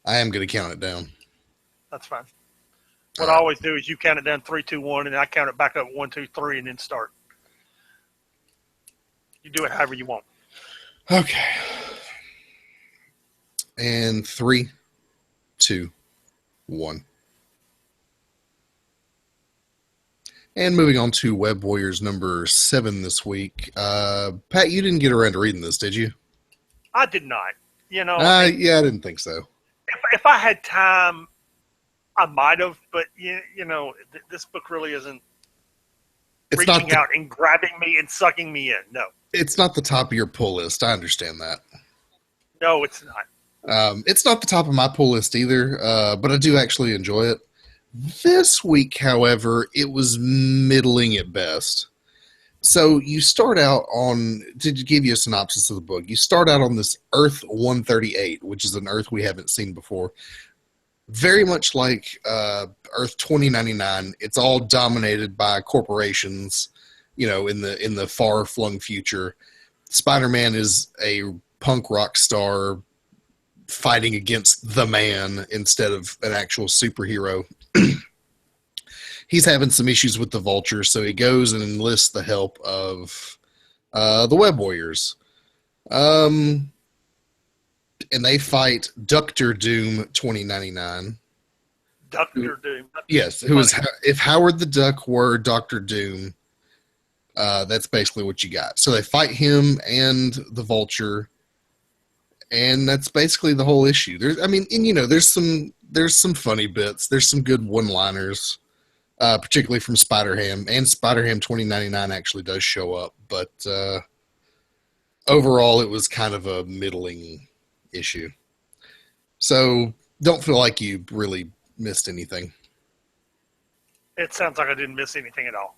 I am going to count it down. That's fine. All What I right. always do is you count it down 3, 2, 1, and I count it back up 1, 2, 3, and then start. You do it however you want. Okay. And 3, 2, 1. And moving on to Web Warriors number 7 this week. Pat, you didn't get around to reading this, did you? I did not. You know, and Yeah, I didn't think so. if I had time, I might have, but this book really isn't It's not reaching the out and grabbing me and sucking me in. No, it's not the top of your pull list. I understand that. no, it's not. It's not the top of my pull list either, but I do actually enjoy it. This week, however, it was middling at best. So you start out on, to give you a synopsis of the book, you start out on this Earth 138, which is an Earth we haven't seen before. Very much like Earth 2099, it's all dominated by corporations, in the far flung future. Spider-Man is a punk rock star fighting against the man instead of an actual superhero. He's having some issues with the Vulture, so he goes and enlists the help of the Web Warriors. And they fight Doctor Doom 2099. Doctor Doom. Yes, who is, if Howard the Duck were Doctor Doom, that's basically what you got. So they fight him and the Vulture, and that's basically the whole issue. There's some funny bits. There's some good one-liners, particularly from Spider-Ham, and Spider-Ham 2099 actually does show up, but overall it was kind of a middling issue. So don't feel like you really missed anything. It sounds like I didn't miss anything at all.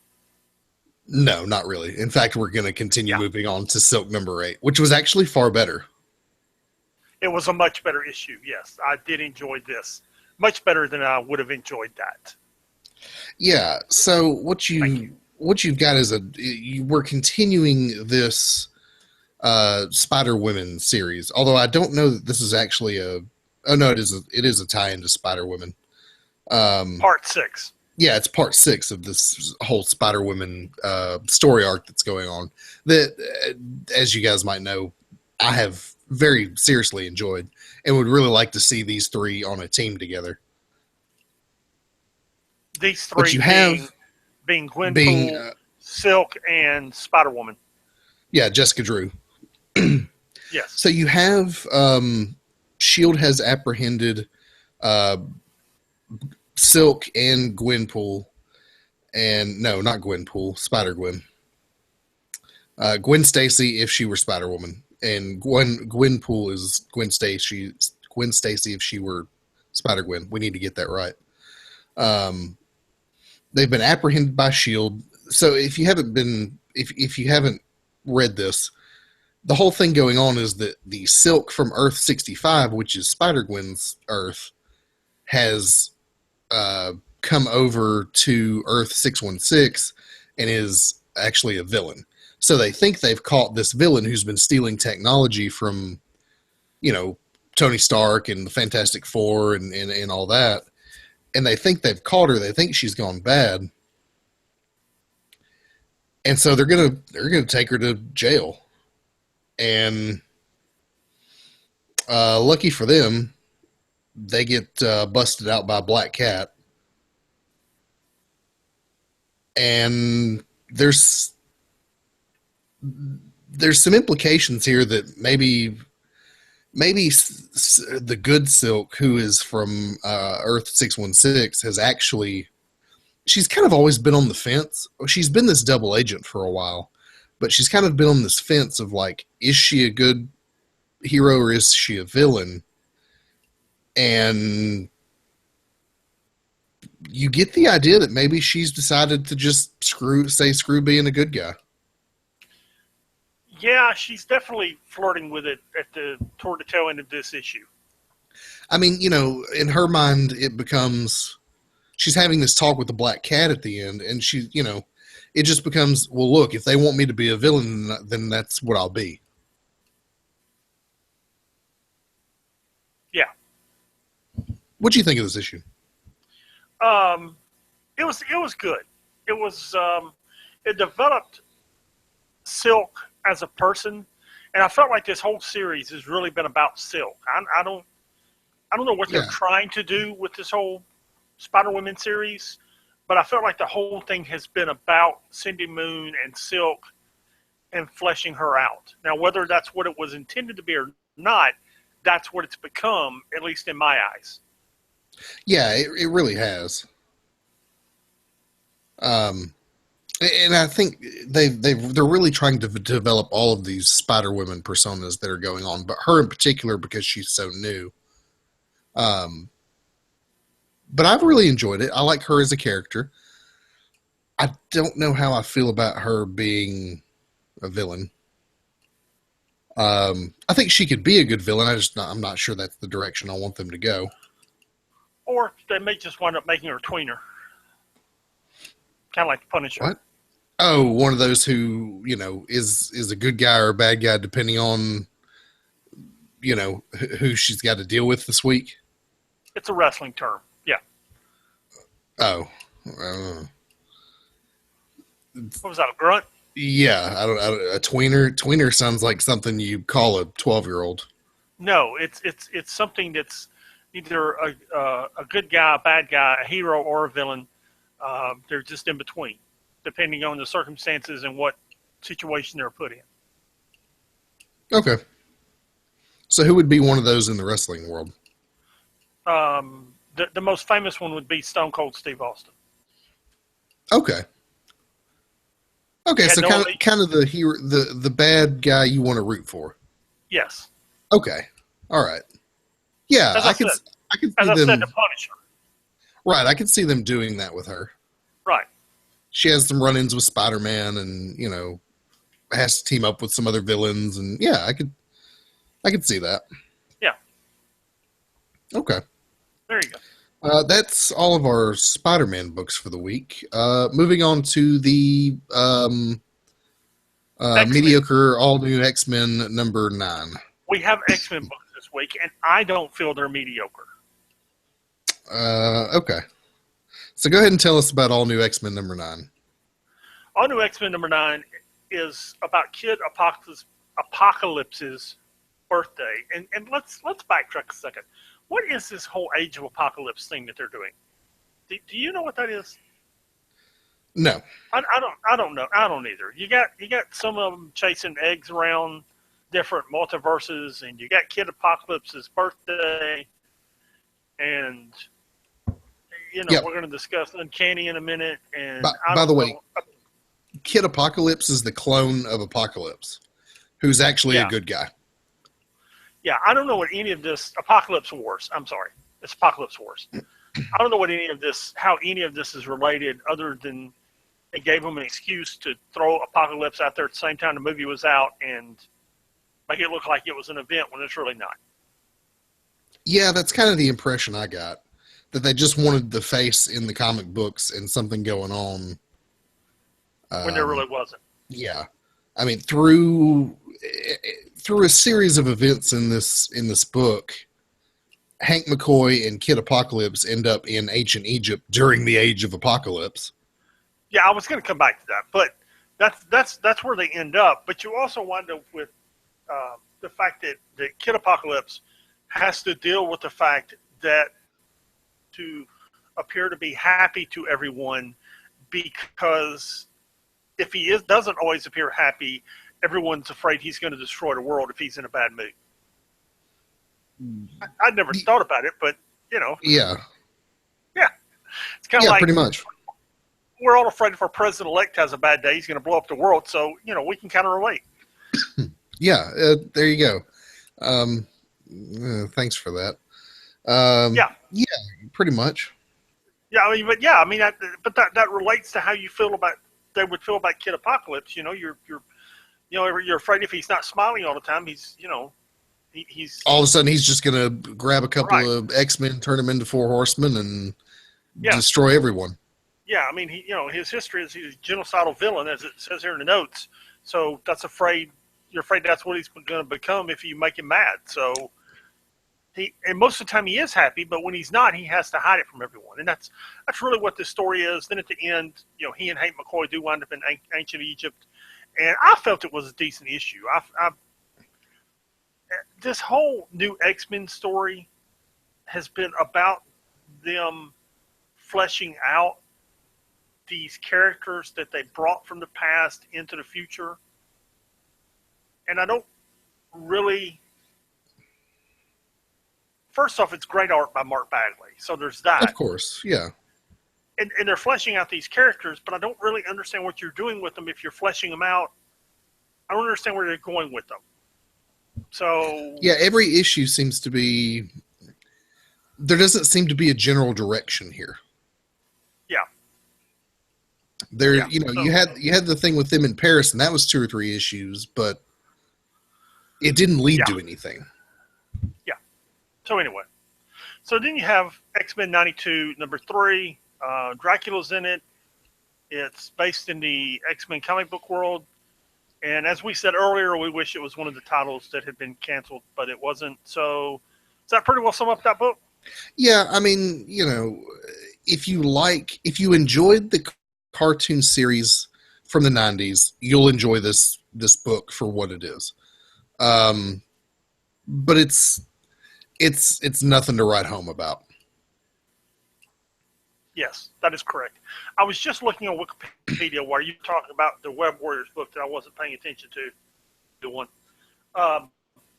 No, not really. In fact, we're going to continue Yeah, moving on to Silk number 8, which was actually far better. it was a much better issue. Yes, I did enjoy this much better than I would have enjoyed that. Yeah. So Thank you. what you've got is we're continuing this Spider Women series. Although I don't know that this is actually a. Oh no, it is a tie into Spider Women. Part 6. Yeah, it's part 6 of this whole Spider Women story arc that's going on. That, as you guys might know, I have very seriously enjoyed, and would really like to see these three on a team together. These But three you being have being, Gwenpool, Silk, and Spider Woman. yeah, Jessica Drew. Yes. So you have Shield has apprehended uh, Silk and Gwenpool, and no, not Gwenpool, Spider Gwen. Gwen Stacy if she were Spider Woman, and Gwenpool is Gwen Stacy. Gwen Stacy if she were Spider Gwen. We need to get that right. Um, they've been apprehended by Shield. So if you haven't read this, the whole thing going on is that the Silk from Earth 65, which is Spider Gwen's Earth, has come over to Earth 616 and is actually a villain. So they think they've caught this villain who's been stealing technology from, you know, Tony Stark and the Fantastic Four and all that. And they think they've caught her. They think she's gone bad. And so they're gonna take her to jail. And lucky for them, they get busted out by Black Cat. And there's some implications here that maybe the good Silk, who is from Earth 616, has actually, she's kind of always been on the fence. She's been this double agent for a while, but she's kind of been on this fence of like, is she a good hero or is she a villain? And you get the idea that maybe she's decided to just screw being a good guy. Yeah, she's definitely flirting with it toward the tail end of this issue. I mean, you know, in her mind, it becomes she's having this talk with the Black Cat at the end, and she, you know, it just becomes, well, look, if they want me to be a villain, then that's what I'll be. Yeah. What do you think of this issue? It was good. It was it developed Silk as a person, and I felt like this whole series has really been about Silk. I don't know what they're trying to do with this whole Spider-Woman series, but I felt like the whole thing has been about Cindy Moon and Silk and fleshing her out. Now, whether that's what it was intended to be or not, that's what it's become, at least in my eyes. Yeah, it really has. And I think they're really trying to develop all of these Spider-Woman personas that are going on, but her in particular because she's so new. But I've really enjoyed it. I like her as a character. I don't know how I feel about her being a villain. I think she could be a good villain. I'm not sure that's the direction I want them to go. Or they may just wind up making her a tweener. Kind of like the Punisher. What? Oh, one of those who, is a good guy or a bad guy depending on, who she's got to deal with this week. It's a wrestling term. Yeah. Oh. What was that, a grunt? Yeah, a tweener. Tweener sounds like something you call a 12-year-old. No, it's something that's either a good guy, a bad guy, a hero, or a villain. They're just in between, depending on the circumstances and what situation they're put in. Okay. So who would be one of those in the wrestling world? The most famous one would be Stone Cold Steve Austin. Okay. Okay, so kind of the hero, the bad guy you want to root for. Yes. Okay. All right. Yeah, I can see as I them. said, the Punisher. Right, I can see them doing that with her. Right. She has some run-ins with Spider-Man, and has to team up with some other villains, and yeah, I could see that. Yeah. Okay. There you go. That's all of our Spider-Man books for the week. Moving on to the mediocre all-new X-Men number 9. We have X-Men books this week, and I don't feel they're mediocre. Okay. So go ahead and tell us about all new X-Men number 9. All new X-Men number 9 is about Kid Apocalypse's birthday, and let's backtrack a second. What is this whole Age of Apocalypse thing that they're doing? Do you know what that is? No, I don't know. I don't either. You got some of them chasing eggs around different multiverses, and you got Kid Apocalypse's birthday, and we're going to discuss Uncanny in a minute. And by the way, Kid Apocalypse is the clone of Apocalypse, who's actually a good guy. Yeah, I don't know what any of this Apocalypse Wars. I'm sorry, it's Apocalypse Wars. I don't know what how any of this is related, other than it gave them an excuse to throw Apocalypse out there at the same time the movie was out and make it look like it was an event when it's really not. Yeah, that's kind of the impression I got, that they just wanted the face in the comic books and something going on when there really wasn't. Yeah, I mean through a series of events in this book, Hank McCoy and Kid Apocalypse end up in ancient Egypt during the Age of Apocalypse. Yeah, I was going to come back to that, but that's where they end up. But you also wind up with the fact that Kid Apocalypse has to deal with the fact that to appear to be happy to everyone, because if he doesn't always appear happy, everyone's afraid he's going to destroy the world if he's in a bad mood. I'd never thought about it, but Yeah. Yeah. It's kind of like pretty much. We're all afraid if our president-elect has a bad day, he's going to blow up the world. So, we can kind of relate. Yeah. There you go. Thanks for that. Yeah, pretty much. Yeah. But that relates to how you feel about, they would feel about Kid Apocalypse. You're afraid if he's not smiling all the time, he's all of a sudden he's just going to grab a couple of X-Men, turn them into 4 horsemen, and destroy everyone. Yeah, I mean, his history is he's a genocidal villain, as it says here in the notes. So you're afraid that's what he's going to become if you make him mad. So and most of the time he is happy, but when he's not, he has to hide it from everyone, and that's really what this story is. Then at the end, he and Hank McCoy do wind up in ancient Egypt, and I felt it was a decent issue. This whole new X-Men story has been about them fleshing out these characters that they brought from the past into the future, and I don't really. First off, it's great art by Mark Bagley, so there's that. Of course, yeah. And they're fleshing out these characters, but I don't really understand what you're doing with them if you're fleshing them out. I don't understand where you're going with them. So yeah, every issue seems to be. There doesn't seem to be a general direction here. Yeah. There, you had the thing with them in Paris, and that was 2 or 3 issues, but it didn't lead to anything. Yeah. So anyway, so then you have X-Men 92 number 3. Dracula's in it. It's based in the X-Men comic book world. And as we said earlier, we wish it was one of the titles that had been canceled, but it wasn't. So does that pretty well sum up that book? Yeah, I mean, if you enjoyed the cartoon series from the 90s, you'll enjoy this book for what it is. But it's nothing to write home about. Yes, that is correct. I was just looking on Wikipedia where you talked about the Web Warriors book that I wasn't paying attention to. The one.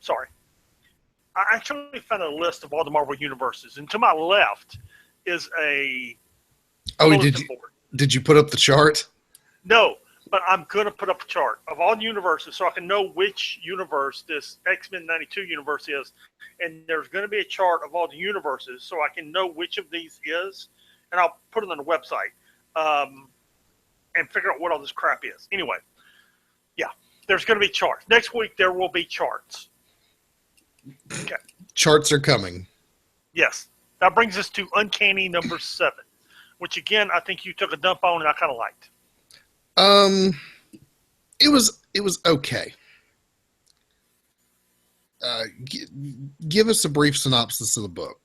Sorry. I actually found a list of all the Marvel universes, and to my left is a bulletin board. Did you put up the chart? No, but I'm going to put up a chart of all the universes so I can know which universe this X-Men 92 universe is. And there's going to be a chart of all the universes so I can know which of these is. And I'll put it on the website and figure out what all this crap is. Anyway, yeah, there's going to be charts. Next week, there will be charts. Okay. Charts are coming. Yes. That brings us to Uncanny number 7, which, again, I think you took a dump on and I kind of liked. It was okay. Give us a brief synopsis of the book.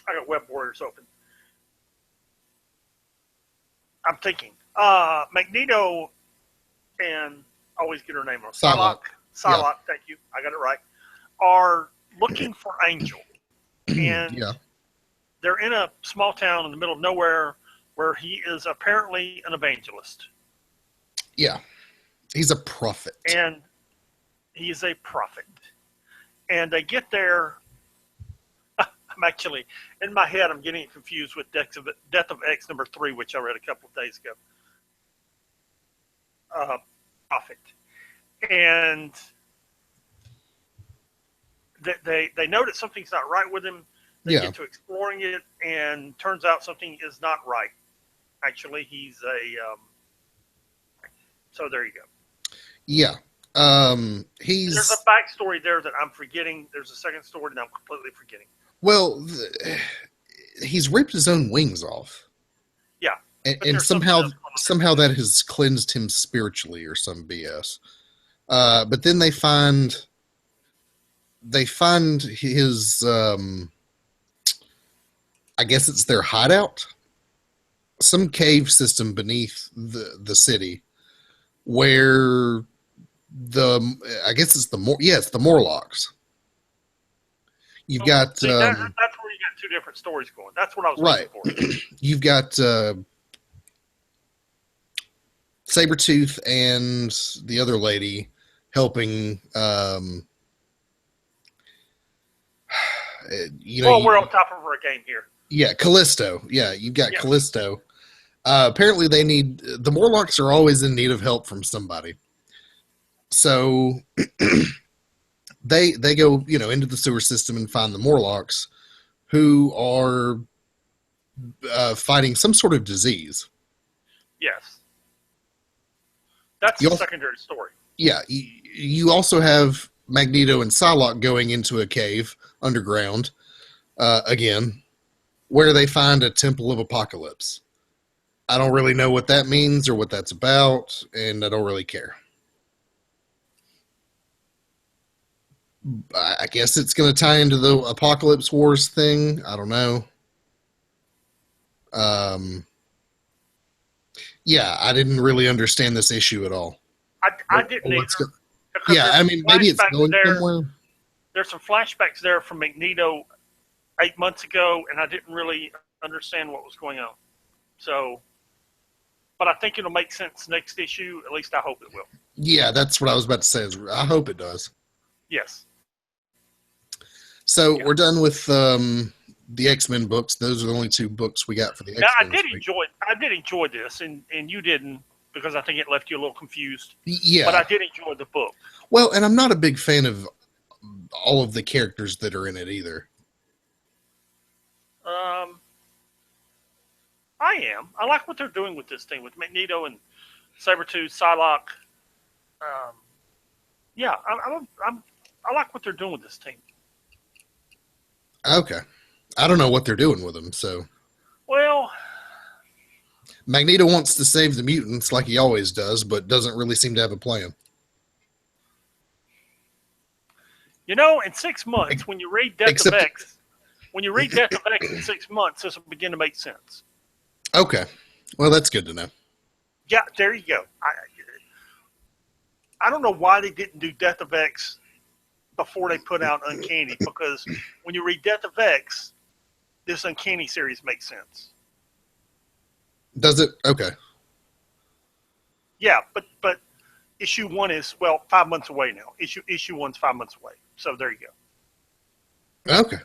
I got Web Warriors open. I'm thinking. Magneto and I always get her name wrong. Psylocke. Yeah. Thank you. I got it right. Are looking for Angel. And they're in a small town in the middle of nowhere where he is apparently an evangelist. Yeah. He's a prophet. And he is a prophet. And they get there. I'm actually, in my head, I'm getting confused with Death of X number 3, which I read a couple of days ago. Prophet. And they know that something's not right with him. They get to exploring it, and turns out something is not right. Actually, he's a... so there you go. Yeah. There's a backstory there that I'm forgetting. There's a second story that I'm completely forgetting. Well, he's ripped his own wings off. Yeah. And somehow that has cleansed him spiritually or some BS. But then they find his, I guess it's their hideout, some cave system beneath the city where it's the Morlocks. You've got that's where you got two different stories going. That's what I was looking for. You've got Sabretooth and the other lady helping. We're on top of our game here. Yeah, Callisto. Yeah, you've got Callisto. Apparently, the Morlocks are always in need of help from somebody. So they go, into the sewer system and find the Morlocks, who are fighting some sort of disease. Yes, that's the secondary story. Yeah, you also have Magneto and Psylocke going into a cave underground again, where they find a Temple of Apocalypse. I don't really know what that means or what that's about, and I don't really care. I guess it's going to tie into the Apocalypse Wars thing. I don't know. Um, yeah, I didn't really understand this issue at all. I didn't either. Let's go. Because Yeah, there's I some mean, maybe it's flashbacks going there. somewhere. There's some flashbacks there from Magneto 8 months ago, and I didn't really understand what was going on. So, but I think it'll make sense next issue. At least I hope it will. Yeah, that's what I was about to say. I hope it does. Yes. So Yeah. we're done with the X-Men books. Those are the only two books we got for the Now X-Men. I did enjoy this, and you didn't, because I think it left you a little confused. Yeah. But I did enjoy the book. Well, and I'm not a big fan of all of the characters that are in it either. I am. I like what they're doing with this thing with Magneto and Sabretooth, Psylocke. Yeah, I like what they're doing with this team. Okay. I don't know what they're doing with them, so. Well, Magneto wants to save the mutants like he always does, but doesn't really seem to have a plan. you know, in 6 months, when you read Death Except- of X, in 6 months, this will begin to make sense. Okay. Well, that's good to know. Yeah, there you go. I don't know why they didn't do Death of X before they put out Uncanny, because when you read Death of X, this Uncanny series makes sense. Does it? Okay. Yeah, but issue 1 is 5 months away now. Issue 1's 5 months away. So there you go. Okay.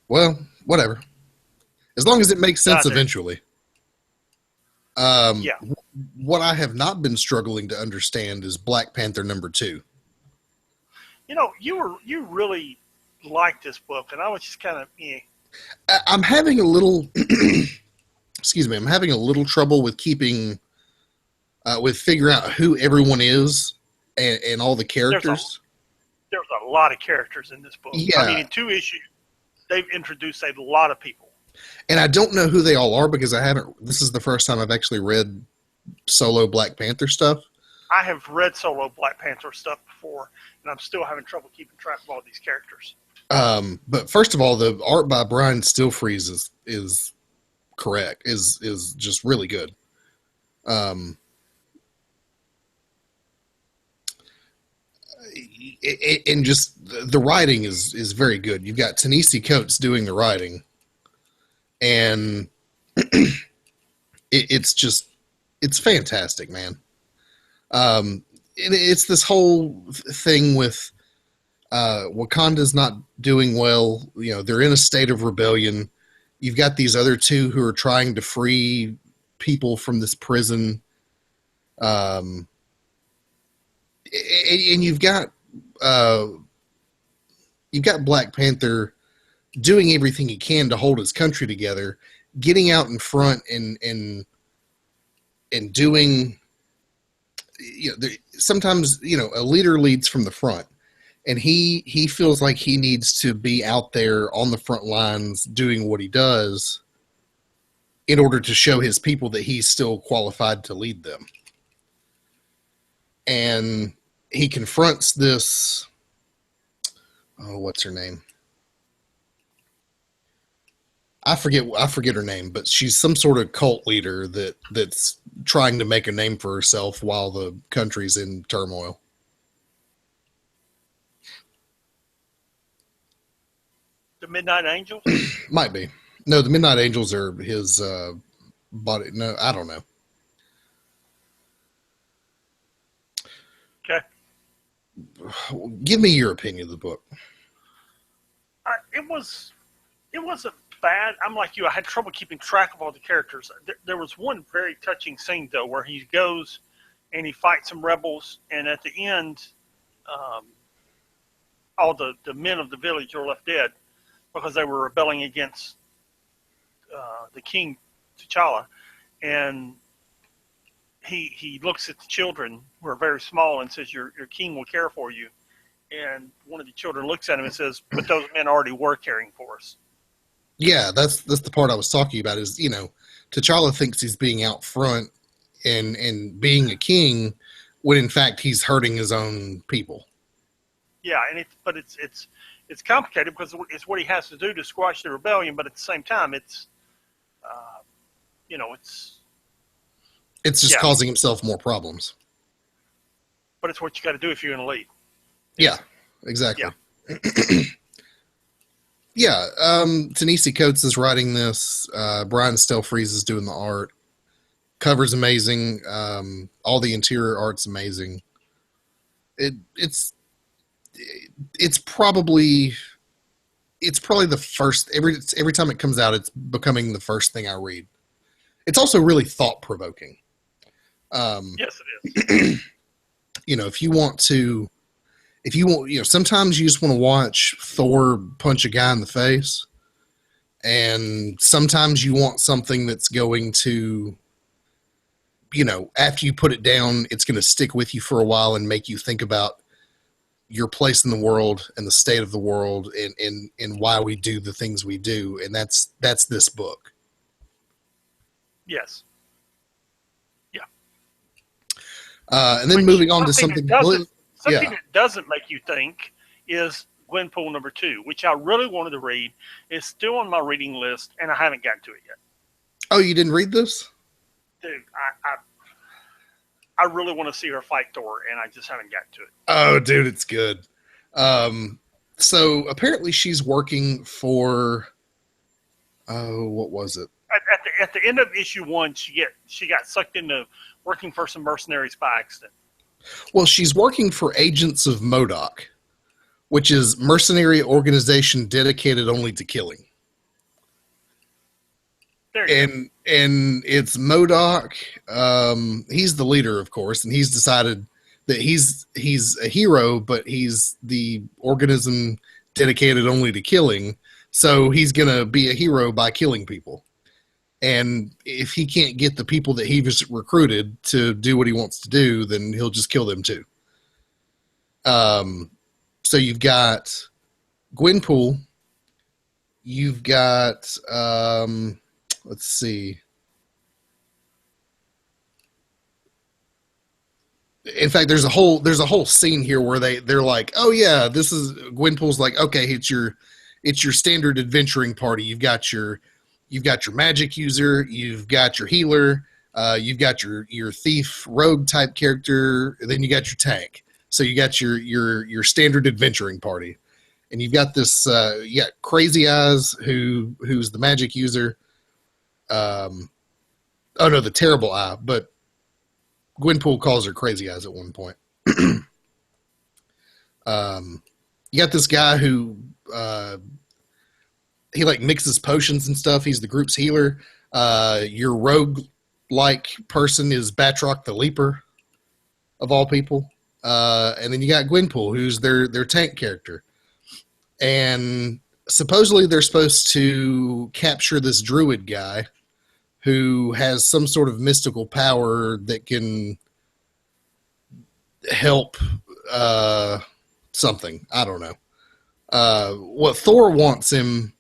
Well, whatever. As long as it makes sense There. eventually. Yeah. What I have not been struggling to understand is Black Panther #2. You know, you really liked this book, and I was just kind of I'm having a little excuse me, I'm having a little trouble with keeping with figuring out who everyone is and all the characters. There's a lot of characters in this book. Yeah. I mean, in 2 issues, they've introduced a lot of people. And I don't know who they all are because this is the first time I've actually read solo Black Panther stuff. I have read solo Black Panther stuff before, and I'm still having trouble keeping track of all these characters. But first of all, the art by Brian Stillfreeze is correct, is just really good. And just the writing is very good. You've got Ta-Nehisi Coates doing the writing, and it's fantastic, man. It's this whole thing with Wakanda's not doing well. You know, they're in a state of rebellion. You've got these other two who are trying to free people from this prison. And you've got Black Panther doing everything he can to hold his country together, getting out in front and doing, sometimes, a leader leads from the front, and he feels like he needs to be out there on the front lines doing what he does in order to show his people that he's still qualified to lead them. And he confronts this, what's her name? I forget her name, but she's some sort of cult leader that's trying to make a name for herself while the country's in turmoil. The Midnight Angels? Might be. No, the Midnight Angels are his body. No, I don't know. Okay. Give me your opinion of the book. It wasn't bad. I'm like you. I had trouble keeping track of all the characters. There was one very touching scene, though, where he goes and he fights some rebels, and at the end, all the men of the village are left dead because they were rebelling against the king, T'Challa. And he looks at the children who are very small and says, your king will care for you. And one of the children looks at him and says, but those men already were caring for us. Yeah, that's the part I was talking about is, T'Challa thinks he's being out front and being a king when in fact he's hurting his own people. yeah, and it's complicated because it's what he has to do to squash the rebellion, but at the same time, it's you know, It's just yeah, causing himself more problems. but it's what you got to do if you're going to lead. Yeah, exactly. Yeah. Yeah, Ta-Nehisi Coates is writing this. Brian Stelfreeze is doing the art. Cover's amazing. All the interior art's amazing. It's probably the first every time it comes out, it's becoming the first thing I read. It's also really thought provoking. Yes, it is. If you want, sometimes you just want to watch Thor punch a guy in the face, and sometimes you want something that's going to, after you put it down, it's going to stick with you for a while and make you think about your place in the world and the state of the world and why we do the things we do. And that's this book. Yes. Yeah. And then moving on to something that doesn't make you think is Gwenpool #2, which I really wanted to read. It's still on my reading list, and I haven't gotten to it yet. Oh, you didn't read this? Dude, I really want to see her fight Thor, and I just haven't gotten to it. Oh, dude, it's good. So apparently she's working for, what was it? At the end of issue 1, she got sucked into working for some mercenaries by accident. Well, she's working for Agents of MODOK, which is mercenary organization dedicated only to killing. And it's MODOK. He's the leader, of course, and he's decided that he's a hero, but he's the organism dedicated only to killing. So he's gonna be a hero by killing people. And if he can't get the people that he was recruited to do what he wants to do, then he'll just kill them too. So you've got Gwenpool. You've got let's see. In fact, there's a whole scene here where they're like, oh yeah, this is Gwenpool's like, okay, it's your standard adventuring party. You've got your magic user, you've got your healer, you've got your thief rogue type character, and then you got your tank. So you got your standard adventuring party, and you've got this Crazy Eyes who's the magic user. The Terrible Eye, but Gwenpool calls her Crazy Eyes at one point. You got this guy who he like mixes potions and stuff. He's the group's healer. Your rogue-like person is Batroc the Leaper, of all people. And then you got Gwenpool, who's their tank character. And supposedly they're supposed to capture this druid guy who has some sort of mystical power that can help something. I don't know. What Thor wants him,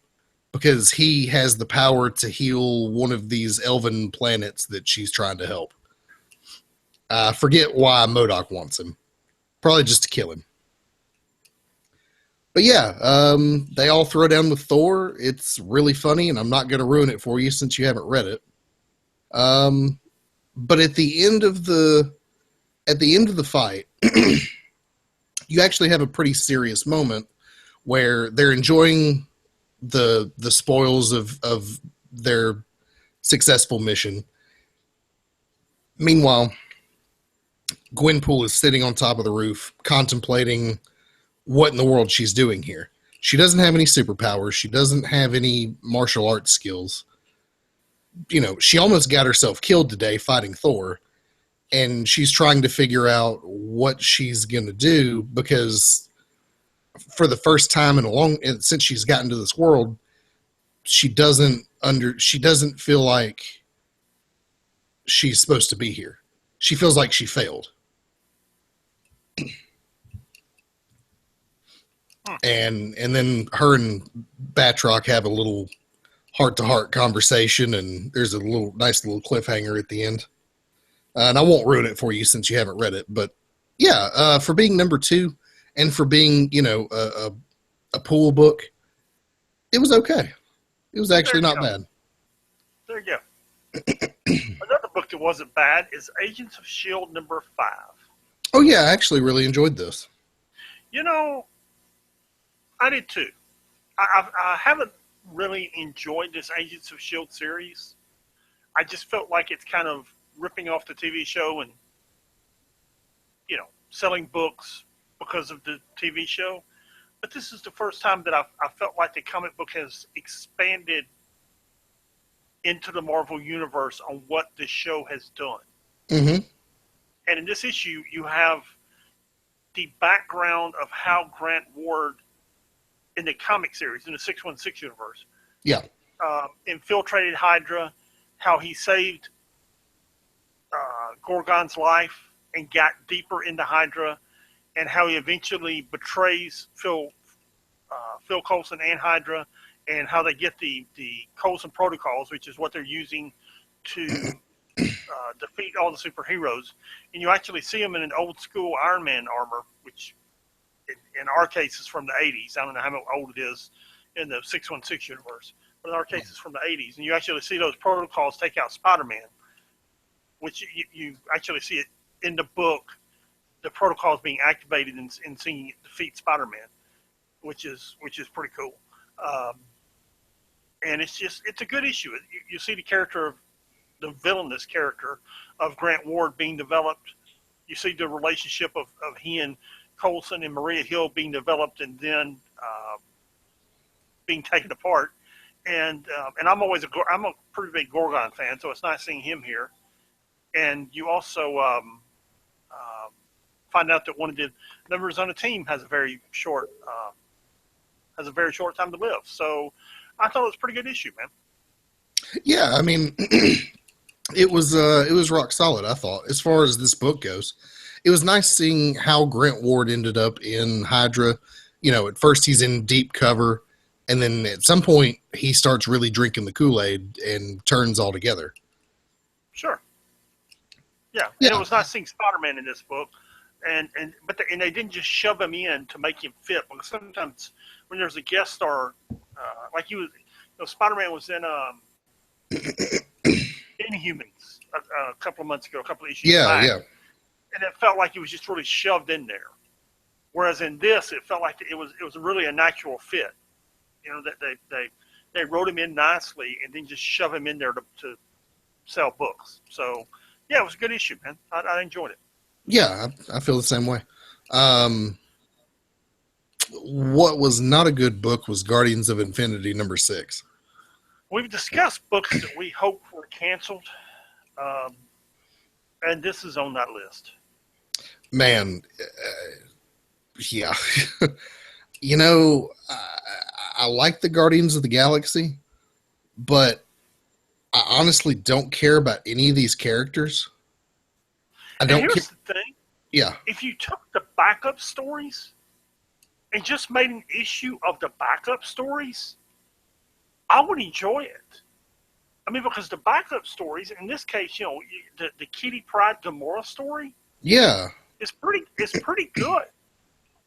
because he has the power to heal one of these elven planets that she's trying to help. I forget why MODOK wants him. Probably just to kill him. But yeah, they all throw down with Thor. It's really funny, and I'm not going to ruin it for you since you haven't read it. But at the end of the fight, you actually have a pretty serious moment where they're enjoying the spoils of their successful mission. Meanwhile, Gwenpool is sitting on top of the roof contemplating what in the world she's doing here. She doesn't have any superpowers. She doesn't have any martial arts skills. She almost got herself killed today fighting Thor, and she's trying to figure out what she's going to do, because for the first time since she's gotten to this world, she doesn't feel like she's supposed to be here. She feels like she failed. And then her and Batroc have a little heart-to-heart conversation, and there's a nice little cliffhanger at the end. And I won't ruin it for you since you haven't read it, but yeah, for being #2, and for being, you know, a pool book, it was okay. It was actually not bad. There you go. Another book that wasn't bad is Agents of S.H.I.E.L.D. number 5. Oh yeah, I actually really enjoyed this. You know, I did too. I haven't really enjoyed this Agents of S.H.I.E.L.D. series. I just felt like it's kind of ripping off the TV show and, you know, selling books because of the TV show. But this is the first time that I felt like the comic book has expanded into the Marvel Universe on what the show has done. Mm-hmm. And in this issue, you have the background of how Grant Ward, in the comic series, in the 616 universe, Yeah. infiltrated Hydra, how he saved Gorgon's life and got deeper into Hydra, and how he eventually betrays Phil Coulson and Hydra, and how they get the Coulson protocols, which is what they're using to defeat all the superheroes. And you actually see them in an old school Iron Man armor, which in our case is from the 80s. I don't know how old it is in the 616 universe, but in our case it's from the 80s. And you actually see those protocols take out Spider-Man, which you actually see it in the book, the protocols being activated and seeing it defeat Spider-Man, which is pretty cool. And it's a good issue. You see the character of the villainous character of Grant Ward being developed. You see the relationship of he and Coulson and Maria Hill being developed, and then being taken apart. And I'm a pretty big Gorgon fan, so it's nice seeing him here. And you also find out that one of the members on the team has a very short time to live. So I thought it was a pretty good issue, man. Yeah, I mean, it was rock solid, I thought, as far as this book goes. It was nice seeing how Grant Ward ended up in Hydra. You know, at first he's in deep cover, and then at some point he starts really drinking the Kool-Aid and turns all together. Sure. Yeah. And it was nice seeing Spider-Man in this book. But they didn't just shove him in to make him fit, because sometimes when there's a guest star, like Spider-Man was in Inhumans a couple of months ago, a couple of issues back. Yeah. And it felt like he was just really shoved in there. Whereas in this, it felt like it was really a natural fit. You know, that they wrote him in nicely and then just shove him in there to sell books. So yeah, it was a good issue, man. I enjoyed it. Yeah, I feel the same way. What was not a good book was Guardians of Infinity number 6. We've discussed books that we hope were canceled, and this is on that list. Man, yeah. You know, I like the Guardians of the Galaxy, but I honestly don't care about any of these characters. Here's the thing. Yeah. If you took the backup stories and just made an issue of the backup stories, I would enjoy it. I mean, because the backup stories, in this case, you know, the Kitty Pryde Gamora story, yeah, is pretty good.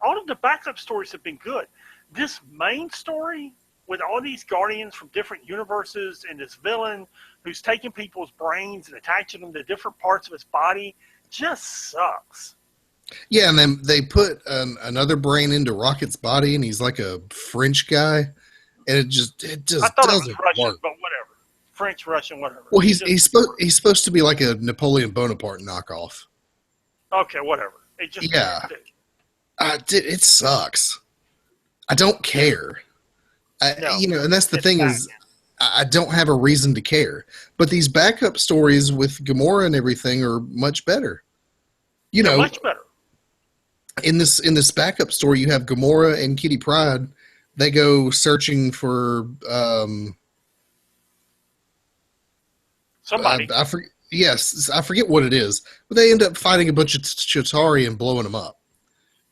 All of the backup stories have been good. This main story with all these Guardians from different universes and this villain who's taking people's brains and attaching them to different parts of his body just sucks. Yeah, and then they put another brain into Rocket's body, and he's like a French guy, and it just I thought doesn't it was Russian, work. but whatever. French, Russian, whatever. Well, he's supposed to be like a Napoleon Bonaparte knockoff. Okay, whatever. It just it sucks. I don't care. You know, and that's the thing is, I don't have a reason to care. But these backup stories with Gamora and everything are much better. You know, much better. In this backup story, you have Gamora and Kitty Pryde. They go searching for somebody. I forget what it is, but they end up fighting a bunch of Chitauri and blowing them up.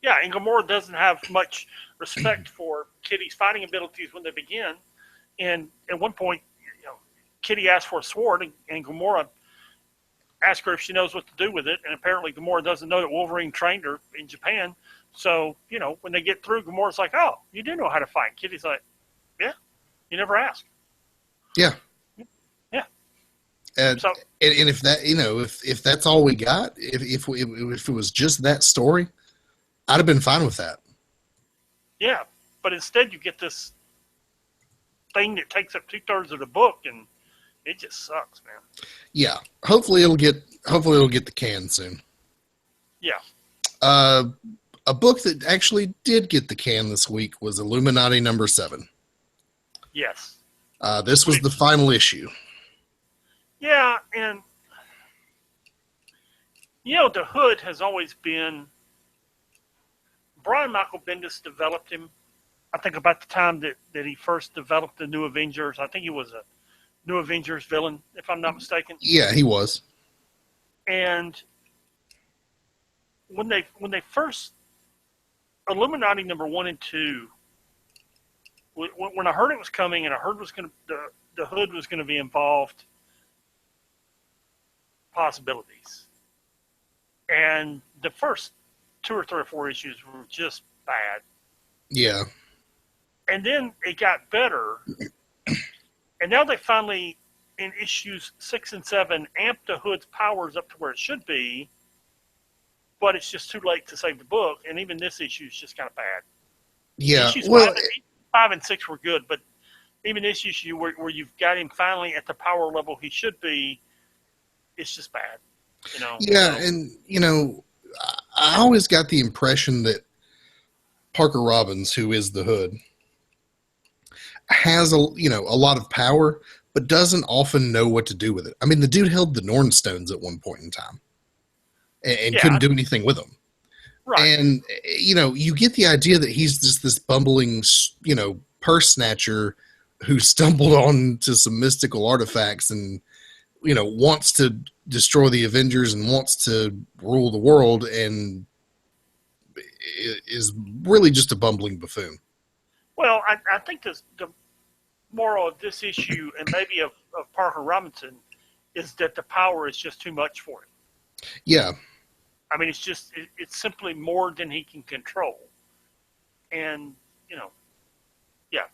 Yeah, and Gamora doesn't have much respect for Kitty's fighting abilities when they begin. And at one point, you know, Kitty asks for a sword, and Gamora asks her if she knows what to do with it. And apparently, Gamora doesn't know that Wolverine trained her in Japan. So, when they get through, Gamora's like, "Oh, you do know how to fight." Kitty's like, "Yeah, you never asked." Yeah. Yeah. And, So, and if that, if that's all we got, if it was just that story, I'd have been fine with that. yeah, but instead you get this thing that takes up 2/3 of the book, and it just sucks, man. Yeah. Hopefully it'll get the can soon. Yeah. A book that actually did get the can this week was Illuminati #7. Yes. This was the final issue. Yeah, and the Hood has always been. Brian Michael Bendis developed him. I think about the time that he first developed the New Avengers. I think he was a New Avengers villain, if I'm not mistaken. Yeah, he was. And when they first Illuminati #1 and 2, when I heard it was coming and I heard the Hood was going to be involved, possibilities. And the first 2 or 3 or 4 issues were just bad. Yeah. And then it got better. And now they finally, in issues 6 and 7, amped the Hood's powers up to where it should be, but it's just too late to save the book. And even this issue is just kind of bad. Yeah. Issues Well, 5 and 6 were good, but even this issue where you've got him finally at the power level he should be, it's just bad. yeah, and I always got the impression that Parker Robbins, who is the Hood, has a lot of power, but doesn't often know what to do with it. I mean, the dude held the Norn Stones at one point in time, and couldn't do anything with them. Right. And you get the idea that he's just this bumbling, purse snatcher who stumbled onto some mystical artifacts and wants to destroy the Avengers and wants to rule the world, and is really just a bumbling buffoon. Well, I think the moral of this issue, and maybe of Parker Robinson, is that the power is just too much for him. Yeah. I mean, it's simply more than he can control. And, yeah.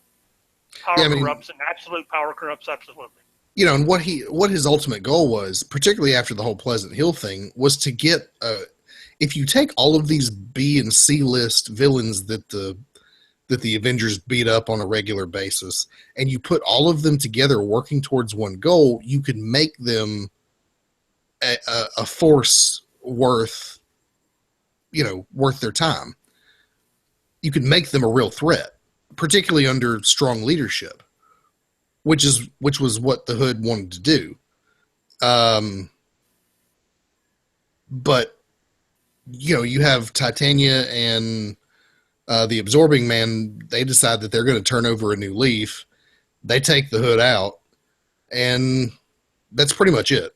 Power corrupts, and absolute power corrupts absolutely. And what his ultimate goal was, particularly after the whole Pleasant Hill thing, was to get if you take all of these B and C list villains that the Avengers beat up on a regular basis, and you put all of them together working towards one goal, you could make them a force worth their time. You could make them a real threat, particularly under strong leadership, which was what the Hood wanted to do. But you have Titania and the Absorbing Man. They decide that they're going to turn over a new leaf. They take the Hood out, and that's pretty much it.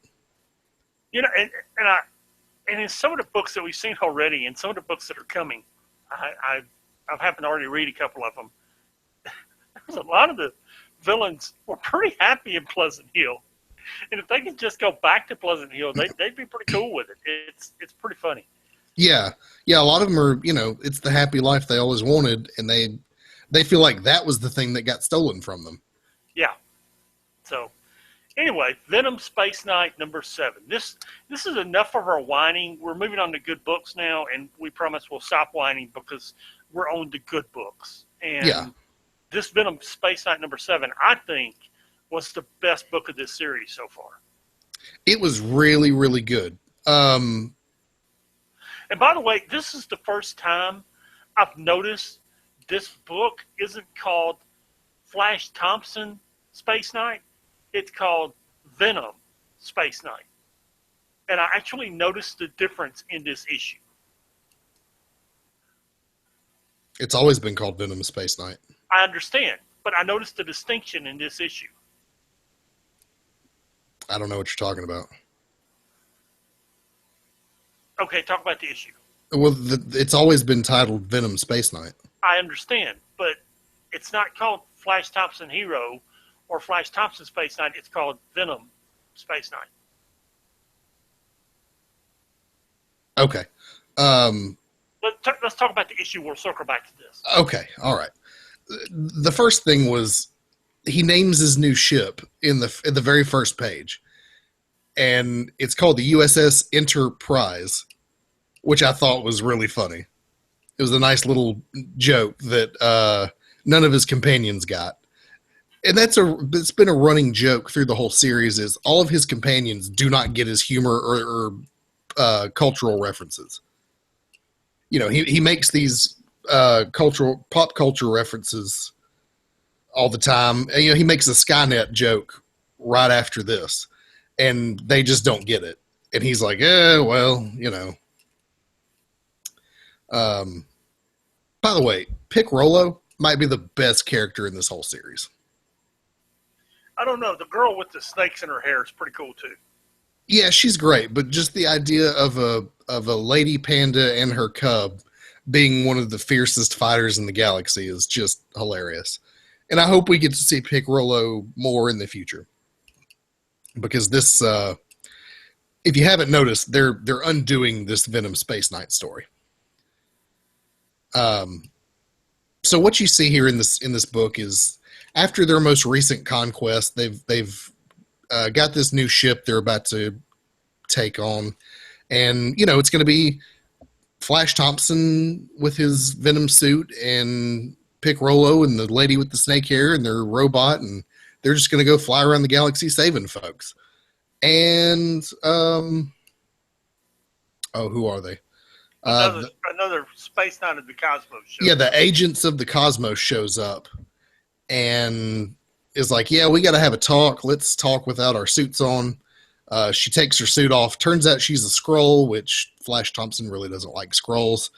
And in some of the books that we've seen already, and some of the books that are coming, I've happened to already read a couple of them. There's a lot of the villains were pretty happy in Pleasant Hill, and if they could just go back to Pleasant Hill, they'd be pretty cool with it. It's pretty funny. Yeah. A lot of them are, it's the happy life they always wanted, and they feel like that was the thing that got stolen from them. Yeah. So, anyway, Venom Space Knight #7. This is enough of our whining. We're moving on to good books now, and we promise we'll stop whining because we're on to good books. And this Venom Space Knight #7, I think, was the best book of this series so far. It was really, really good. And by the way, this is the first time I've noticed this book isn't called Flash Thompson Space Knight. It's called Venom Space Knight. And I actually noticed the difference in this issue. It's always been called Venom Space Knight. I understand, but I noticed the distinction in this issue. I don't know what you're talking about. Okay, talk about the issue. Well, it's always been titled Venom Space Knight. I understand, but it's not called Flash Thompson Hero or Flash Thompson Space Knight. It's called Venom Space Knight. Okay. let's talk about the issue. We'll circle back to this. Okay, all right. The first thing was he names his new ship in the very first page, and it's called the USS Enterprise, which I thought was really funny. It was a nice little joke that none of his companions got. And it's been a running joke through the whole series is all of his companions do not get his humor or cultural references. You know, he makes these pop culture references all the time. And, you know, he makes a Skynet joke right after this, and they just don't get it. And he's like, well, you know. By the way, Pick Rollo might be the best character in this whole series. I don't know. The girl with the snakes in her hair is pretty cool too. Yeah, she's great, but just the idea of a lady panda and her cub being one of the fiercest fighters in the galaxy is just hilarious. And I hope we get to see Pick Rollo more in the future. Because this if you haven't noticed, they're undoing this Venom Space Knight story. So what you see here in this book is after their most recent conquest, they've got this new ship they're about to take on, and you know it's going to be Flash Thompson with his Venom suit and Pick Rollo and the lady with the snake hair and their robot, and they're just going to go fly around the galaxy saving folks. And who are they? Another Space Knight of the Cosmos show. Yeah, the Agents of the Cosmos shows up and is like, yeah, we got to have a talk. Let's talk without our suits on. She takes her suit off. Turns out she's a Skrull, which Flash Thompson really doesn't like Skrulls.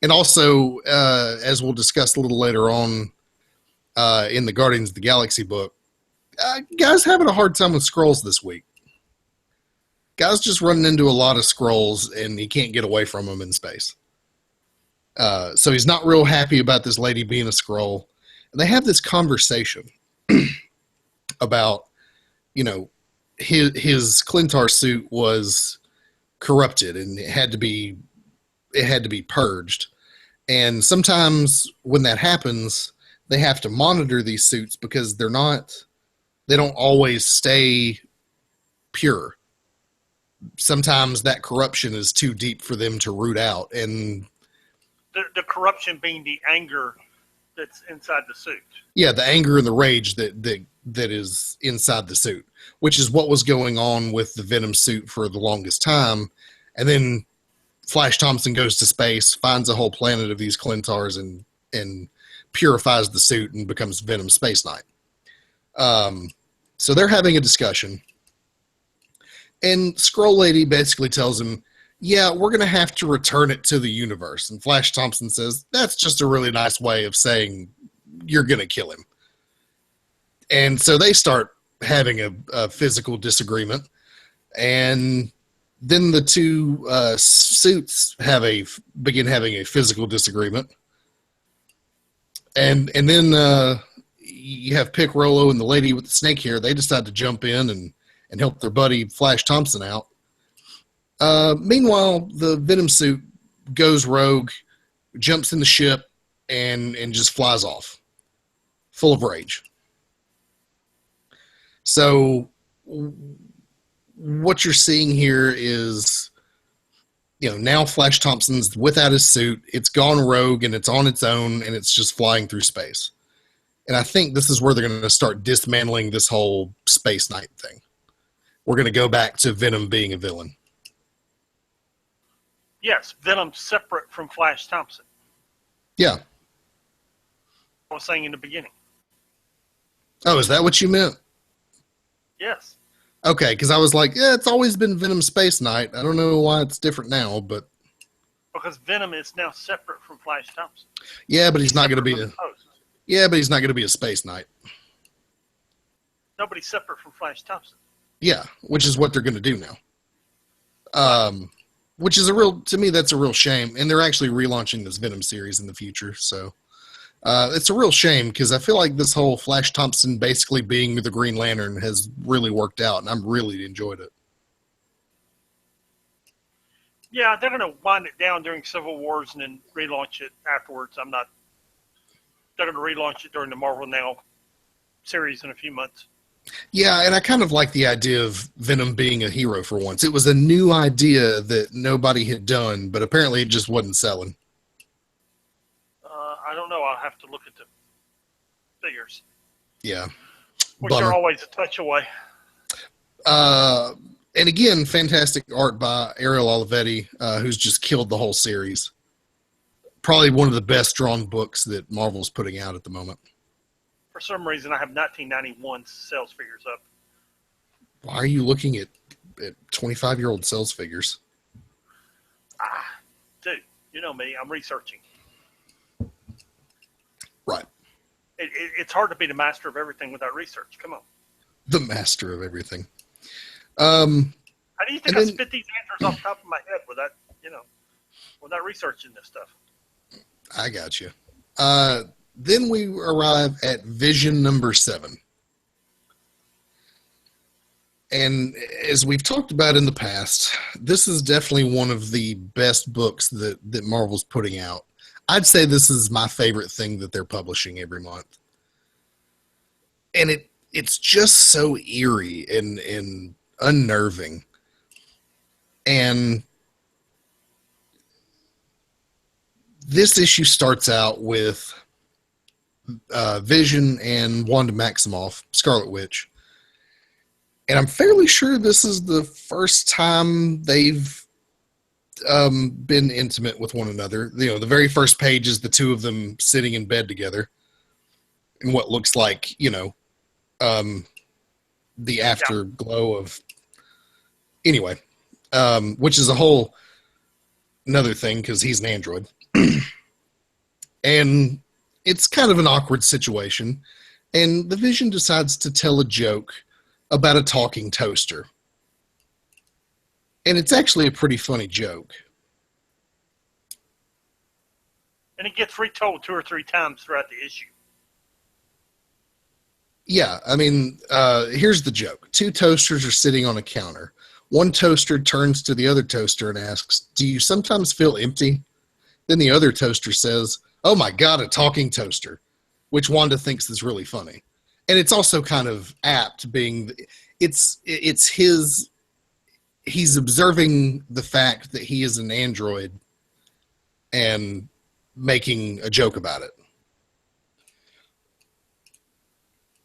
And also, as we'll discuss a little later on in the Guardians of the Galaxy book, guys having a hard time with Skrulls this week. Guy's just running into a lot of Skrulls, and he can't get away from them in space. So he's not real happy about this lady being a Skrull. And they have this conversation about, you know, his Clintar suit was corrupted, and it had to be purged. And sometimes when that happens, they have to monitor these suits because they don't always stay pure. Sometimes that corruption is too deep for them to root out, and the corruption being the anger that's inside the suit. Yeah, the anger and the rage that is inside the suit, which is what was going on with the Venom suit for the longest time. And then Flash Thompson goes to space, finds a whole planet of these Clintars, and purifies the suit and becomes Venom Space Knight. So they're having a discussion. And Skrull Lady basically tells him, yeah, we're going to have to return it to the universe. And Flash Thompson says, that's just a really nice way of saying you're going to kill him. And so they start having a physical disagreement. And then the two suits begin having a physical disagreement. And then you have Pick Rollo and the lady with the snake hair. They decide to jump in and help their buddy Flash Thompson out. Meanwhile, the Venom suit goes rogue, jumps in the ship, and just flies off, full of rage. So what you're seeing here is, you know, now Flash Thompson's without his suit. It's gone rogue, and it's on its own, and it's just flying through space. And I think this is where they're going to start dismantling this whole Space Knight thing. We're going to go back to Venom being a villain. Yes, Venom's separate from Flash Thompson. Yeah. I was saying in the beginning. Oh, is that what you meant? Yes. Okay, because I was like, yeah, it's always been Venom Space Knight. I don't know why it's different now, but... Because Venom is now separate from Flash Thompson. Yeah, but he's not going to be he's not going to be a Space Knight. Nobody's separate from Flash Thompson. Yeah, which is what they're going to do now. Which is to me, that's a real shame. And they're actually relaunching this Venom series in the future. So it's a real shame because I feel like this whole Flash Thompson basically being the Green Lantern has really worked out, and I'm really enjoyed it. Yeah, they're going to wind it down during Civil Wars and then relaunch it afterwards. I'm not. They're going to relaunch it during the Marvel Now series in a few months. Yeah, and I kind of like the idea of Venom being a hero for once. It was a new idea that nobody had done, but apparently it just wasn't selling. I don't know. I'll have to look at the figures, Yeah. which Bummer. are always a touch away. And again, fantastic art by Ariel Olivetti, who's just killed the whole series. Probably one of the best drawn books that Marvel's putting out at the moment. For some reason, I have 1991 sales figures up. Why are you looking at 25-year-old sales figures? Dude, you know me. I'm researching. Right. It's hard to be the master of everything without research. Come on. The master of everything. How do you think I spit these answers off the top of my head without researching this stuff? I got you. Then we arrive at Vision number 7. And as we've talked about in the past, this is definitely one of the best books that Marvel's putting out. I'd say this is my favorite thing that they're publishing every month. And it's just so eerie and unnerving. And this issue starts out with Vision and Wanda Maximoff, Scarlet Witch. And I'm fairly sure this is the first time they've been intimate with one another. The very first page is the two of them sitting in bed together in what looks like, the afterglow of... Anyway, which is a whole another thing because he's an android. And it's kind of an awkward situation. And the Vision decides to tell a joke about a talking toaster. And it's actually a pretty funny joke. And it gets retold 2 or 3 times throughout the issue. Yeah, I mean, here's the joke. 2 toasters are sitting on a counter. One toaster turns to the other toaster and asks, "Do you sometimes feel empty?" Then the other toaster says, "Oh my God, a talking toaster," which Wanda thinks is really funny. And it's also kind of apt being, it's his, he's observing the fact that he is an android and making a joke about it.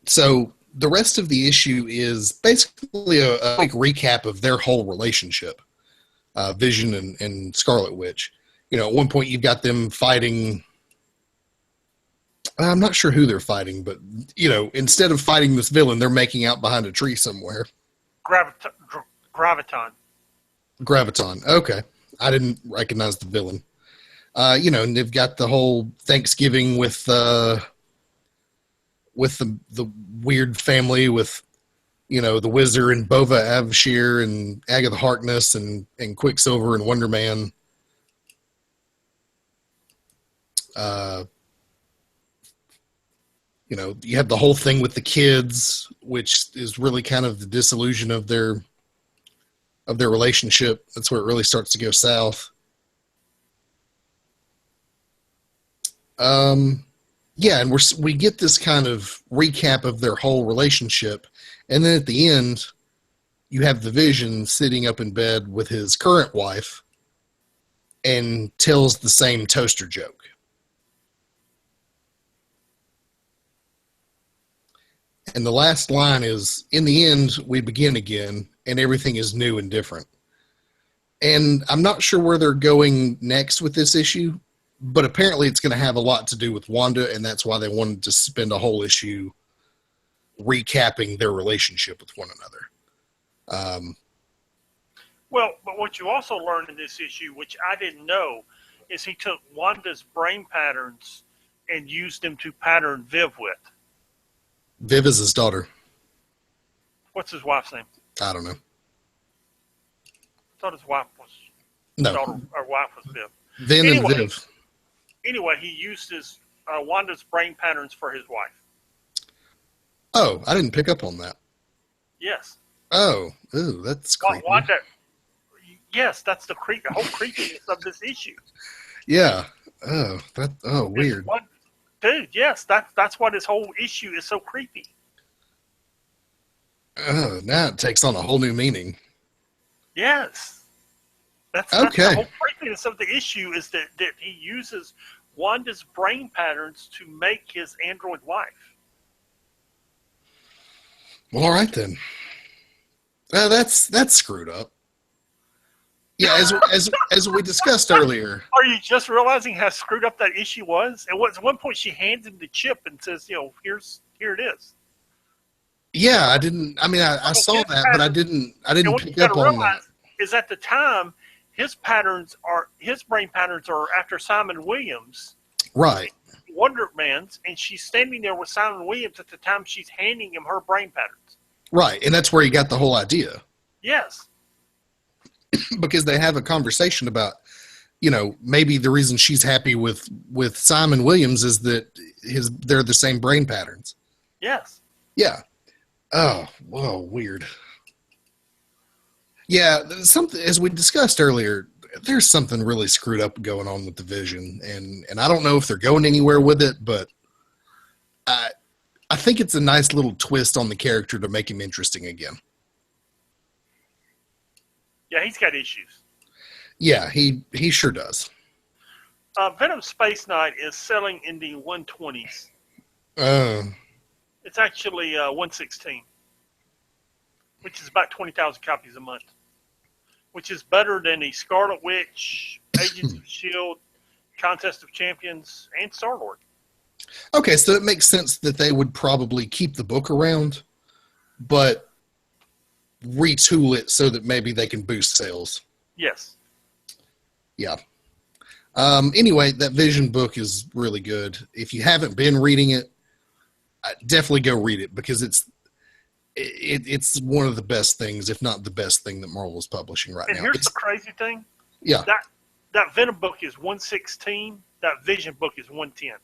So the rest of the issue is basically a quick recap of their whole relationship, Vision and Scarlet Witch. At one point you've got them fighting. I'm not sure who they're fighting, but, instead of fighting this villain, they're making out behind a tree somewhere. Graviton. Graviton. Okay. I didn't recognize the villain. And they've got the whole Thanksgiving with the weird family with, the Wizard and Bova Avshir and Agatha Harkness and Quicksilver and Wonder Man. You have the whole thing with the kids, which is really kind of the disillusion of their relationship. That's where it really starts to go south. Yeah, and we get this kind of recap of their whole relationship, and then at the end, you have the Vision sitting up in bed with his current wife and tells the same toaster joke. And the last line is, "In the end, we begin again, and everything is new and different." And I'm not sure where they're going next with this issue, but apparently it's going to have a lot to do with Wanda, and that's why they wanted to spend a whole issue recapping their relationship with one another. Well, but what you also learned in this issue, which I didn't know, is he took Wanda's brain patterns and used them to pattern Viv with. Viv is his daughter. What's his wife's name? I don't know. I thought his wife was daughter, or wife was Viv. Vin and Viv. Anyway, he used his Wanda's brain patterns for his wife. Oh, I didn't pick up on that. Yes. Oh, ooh, that's creepy. Wanda. Yes, that's the whole creepiness of this issue. Yeah. Weird. Dude, yes, that's why this whole issue is so creepy. Now it takes on a whole new meaning. Yes. That's the whole creepiness of the issue is that he uses Wanda's brain patterns to make his android wife. Well, all right then. That's screwed up. Yeah, as we discussed earlier. Are you just realizing how screwed up that issue was? At one point, she hands him the chip and says, here it is. Yeah, I didn't. I mean, I saw that, but I didn't pick up on that. Is at the time his brain patterns are after Simon Williams, right? Wonder Man's, and she's standing there with Simon Williams at the time she's handing him her brain patterns. Right, and that's where he got the whole idea. Yes, because they have a conversation about, maybe the reason she's happy with Simon Williams is that they're the same brain patterns. Yes. Yeah. Oh, whoa, weird. Yeah, something, as we discussed earlier, there's something really screwed up going on with the Vision, and I don't know if they're going anywhere with it, but I think it's a nice little twist on the character to make him interesting again. Yeah, he's got issues. Yeah, he sure does. Venom Space Knight is selling in the 120s. It's actually 116, which is about 20,000 copies a month, which is better than the Scarlet Witch, Agents of S.H.I.E.L.D., Contest of Champions, and Star-Lord. Okay, so it makes sense that they would probably keep the book around, but retool it so that maybe they can boost sales. Yes. Yeah. Anyway, that Vision book is really good. If you haven't been reading it, definitely go read it because it's one of the best things, if not the best thing that Marvel is publishing right now. And here's the crazy thing. Yeah. That Venom book is 116. That Vision book is 110.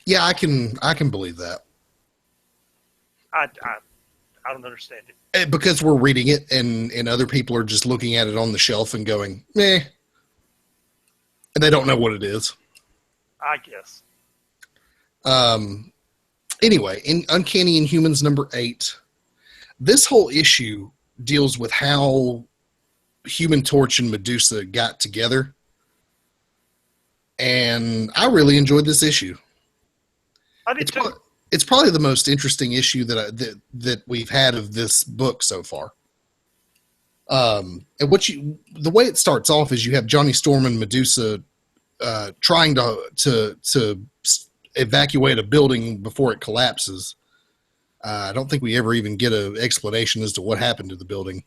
Yeah, I can believe that. I don't understand it. Because we're reading it and other people are just looking at it on the shelf and going, meh. And they don't know what it is. I guess. Anyway, in Uncanny Inhumans number 8, this whole issue deals with how Human Torch and Medusa got together. And I really enjoyed this issue. I did too. It's probably the most interesting issue that we've had of this book so far. And the way it starts off is you have Johnny Storm and Medusa trying to evacuate a building before it collapses. I don't think we ever even get an explanation as to what happened to the building.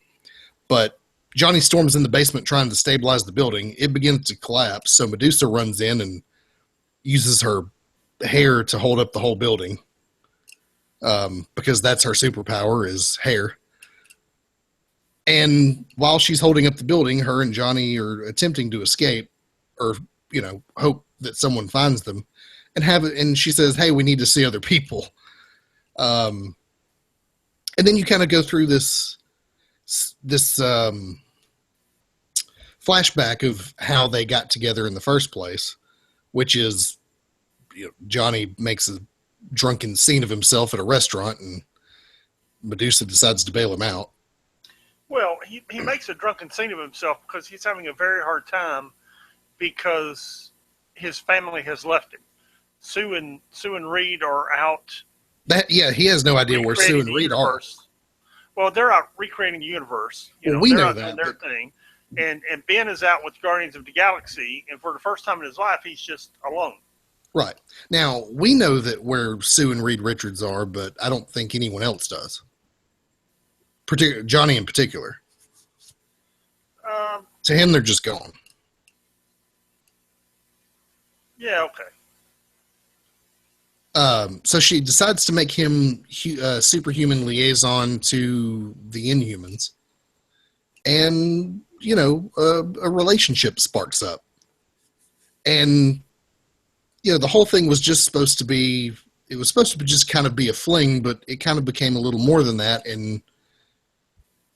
But Johnny Storm's in the basement trying to stabilize the building. It begins to collapse, so Medusa runs in and uses her hair to hold up the whole building. Because that's her superpower is hair. And while she's holding up the building, her and Johnny are attempting to escape or, hope that someone finds them and she says, hey, we need to see other people. And then you kind of go through this flashback of how they got together in the first place, which is, Johnny makes a drunken scene of himself at a restaurant and Medusa decides to bail him out. Well, he makes a drunken scene of himself because he's having a very hard time because his family has left him. Sue and Reed are out. He has no idea where Sue and Reed are. Well, they're out recreating the universe. We know that. Their thing. And Ben is out with Guardians of the Galaxy, and for the first time in his life, he's just alone. Right. Now, we know that where Sue and Reed Richards are, but I don't think anyone else does. Johnny in particular. To him, they're just gone. Yeah, okay. So she decides to make him a superhuman liaison to the Inhumans. And, a relationship sparks up. And, the whole thing was just supposed to be just kind of be a fling, but it kind of became a little more than that. And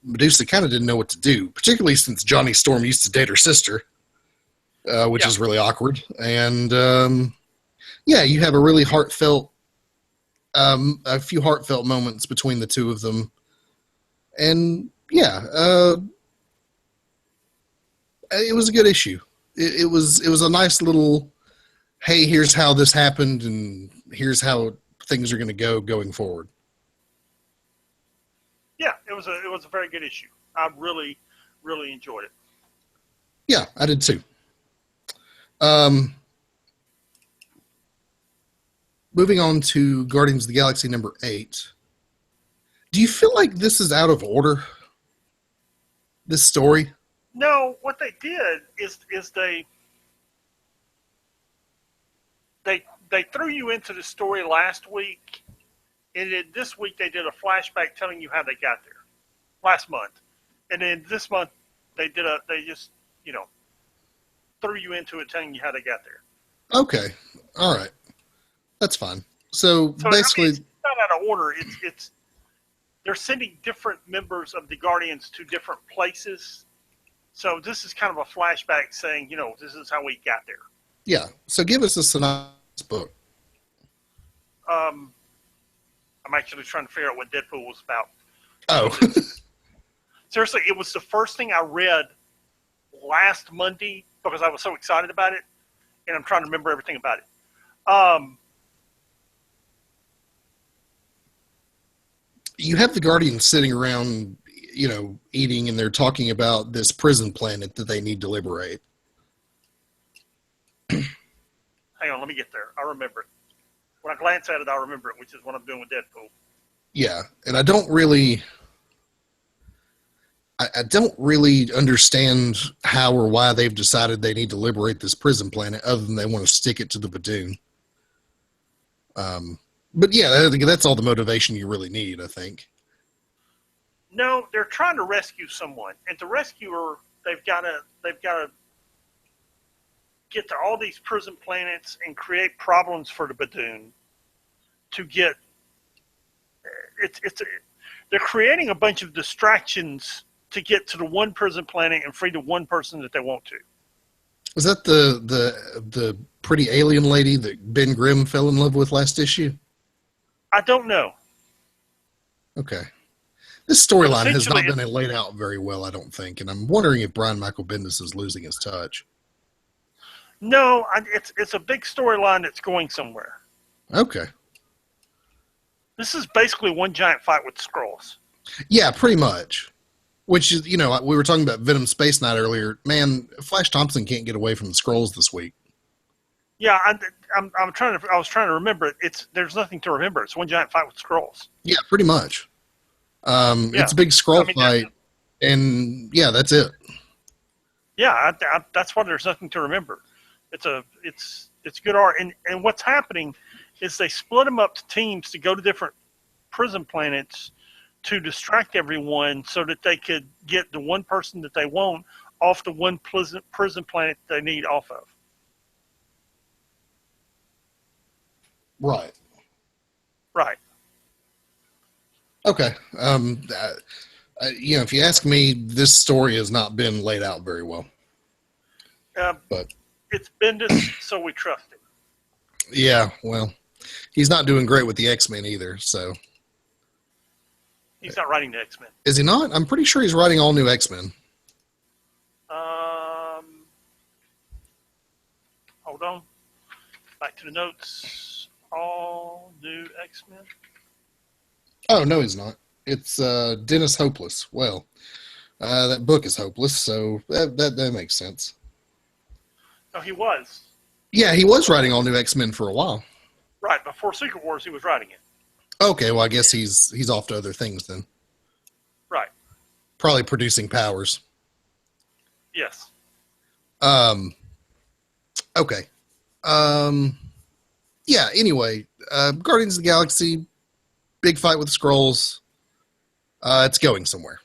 Medusa kind of didn't know what to do, particularly since Johnny Storm used to date her sister, which is really awkward. And yeah, you have a really heartfelt, a few heartfelt moments between the two of them. And yeah, it was a good issue. It was a nice little, hey, here's how this happened, and here's how things are going to go going forward. Yeah, it was a very good issue. I really, really enjoyed it. Yeah, I did too. Moving on to Guardians of the Galaxy number 8. Do you feel like this is out of order? This story? No, what they did is they threw you into the story last week, and then this week they did a flashback telling you how they got there. Last month, and then this month they just threw you into it telling you how they got there. Okay, all right, that's fine. So basically, I mean, it's not out of order. It's they're sending different members of the Guardians to different places. So this is kind of a flashback saying, this is how we got there. Yeah. So give us a synopsis book. I'm actually trying to figure out what Deadpool was about. Oh. Seriously, it was the first thing I read last Monday because I was so excited about it, and I'm trying to remember everything about it. You have the Guardians sitting around, eating, and they're talking about this prison planet that they need to liberate. Hang on, let me get there. I remember it. When I glance at it, I'll remember it, which is what I'm doing with Deadpool. Yeah, and I don't really understand how or why they've decided they need to liberate this prison planet, other than they want to stick it to the Badoon. But yeah, that's all the motivation you really need, I think. No, they're trying to rescue someone, and to rescue her, they've got to get to all these prison planets and create problems for the Badoon to get. They're creating a bunch of distractions to get to the one prison planet and free the one person that they want to. Was that the pretty alien lady that Ben Grimm fell in love with last issue? I don't know. Okay. This storyline has not been laid out very well, I don't think, and I'm wondering if Brian Michael Bendis is losing his touch. No, it's a big storyline that's going somewhere. Okay. This is basically one giant fight with Skrulls. Yeah, pretty much. Which is, we were talking about Venom Space Knight earlier. Man, Flash Thompson can't get away from the Skrulls this week. Yeah, I was trying to remember it. There's nothing to remember. It's one giant fight with Skrulls. Yeah, pretty much. It's a big Skrull fight, and yeah, that's it. Yeah, that's why there's nothing to remember. It's good art, and what's happening is they split them up to teams to go to different prison planets to distract everyone so that they could get the one person that they want off the one prison planet they need off of. Right. Right. Okay. If you ask me, this story has not been laid out very well. But it's Bendis, so we trust him. Yeah, well, he's not doing great with the X-Men either, so. He's not writing the X-Men. Is he not? I'm pretty sure he's writing all new X-Men. Hold on. Back to the notes. All new X-Men. Oh, no, he's not. It's Dennis Hopeless. Well, that book is hopeless, so that makes sense. Oh, he was. Yeah, he was writing all new X-Men for a while. Right, before Secret Wars, he was writing it. Okay, well, I guess he's off to other things then. Right. Probably producing Powers. Yes. Okay. Yeah, anyway, Guardians of the Galaxy, big fight with Skrulls. It's going somewhere.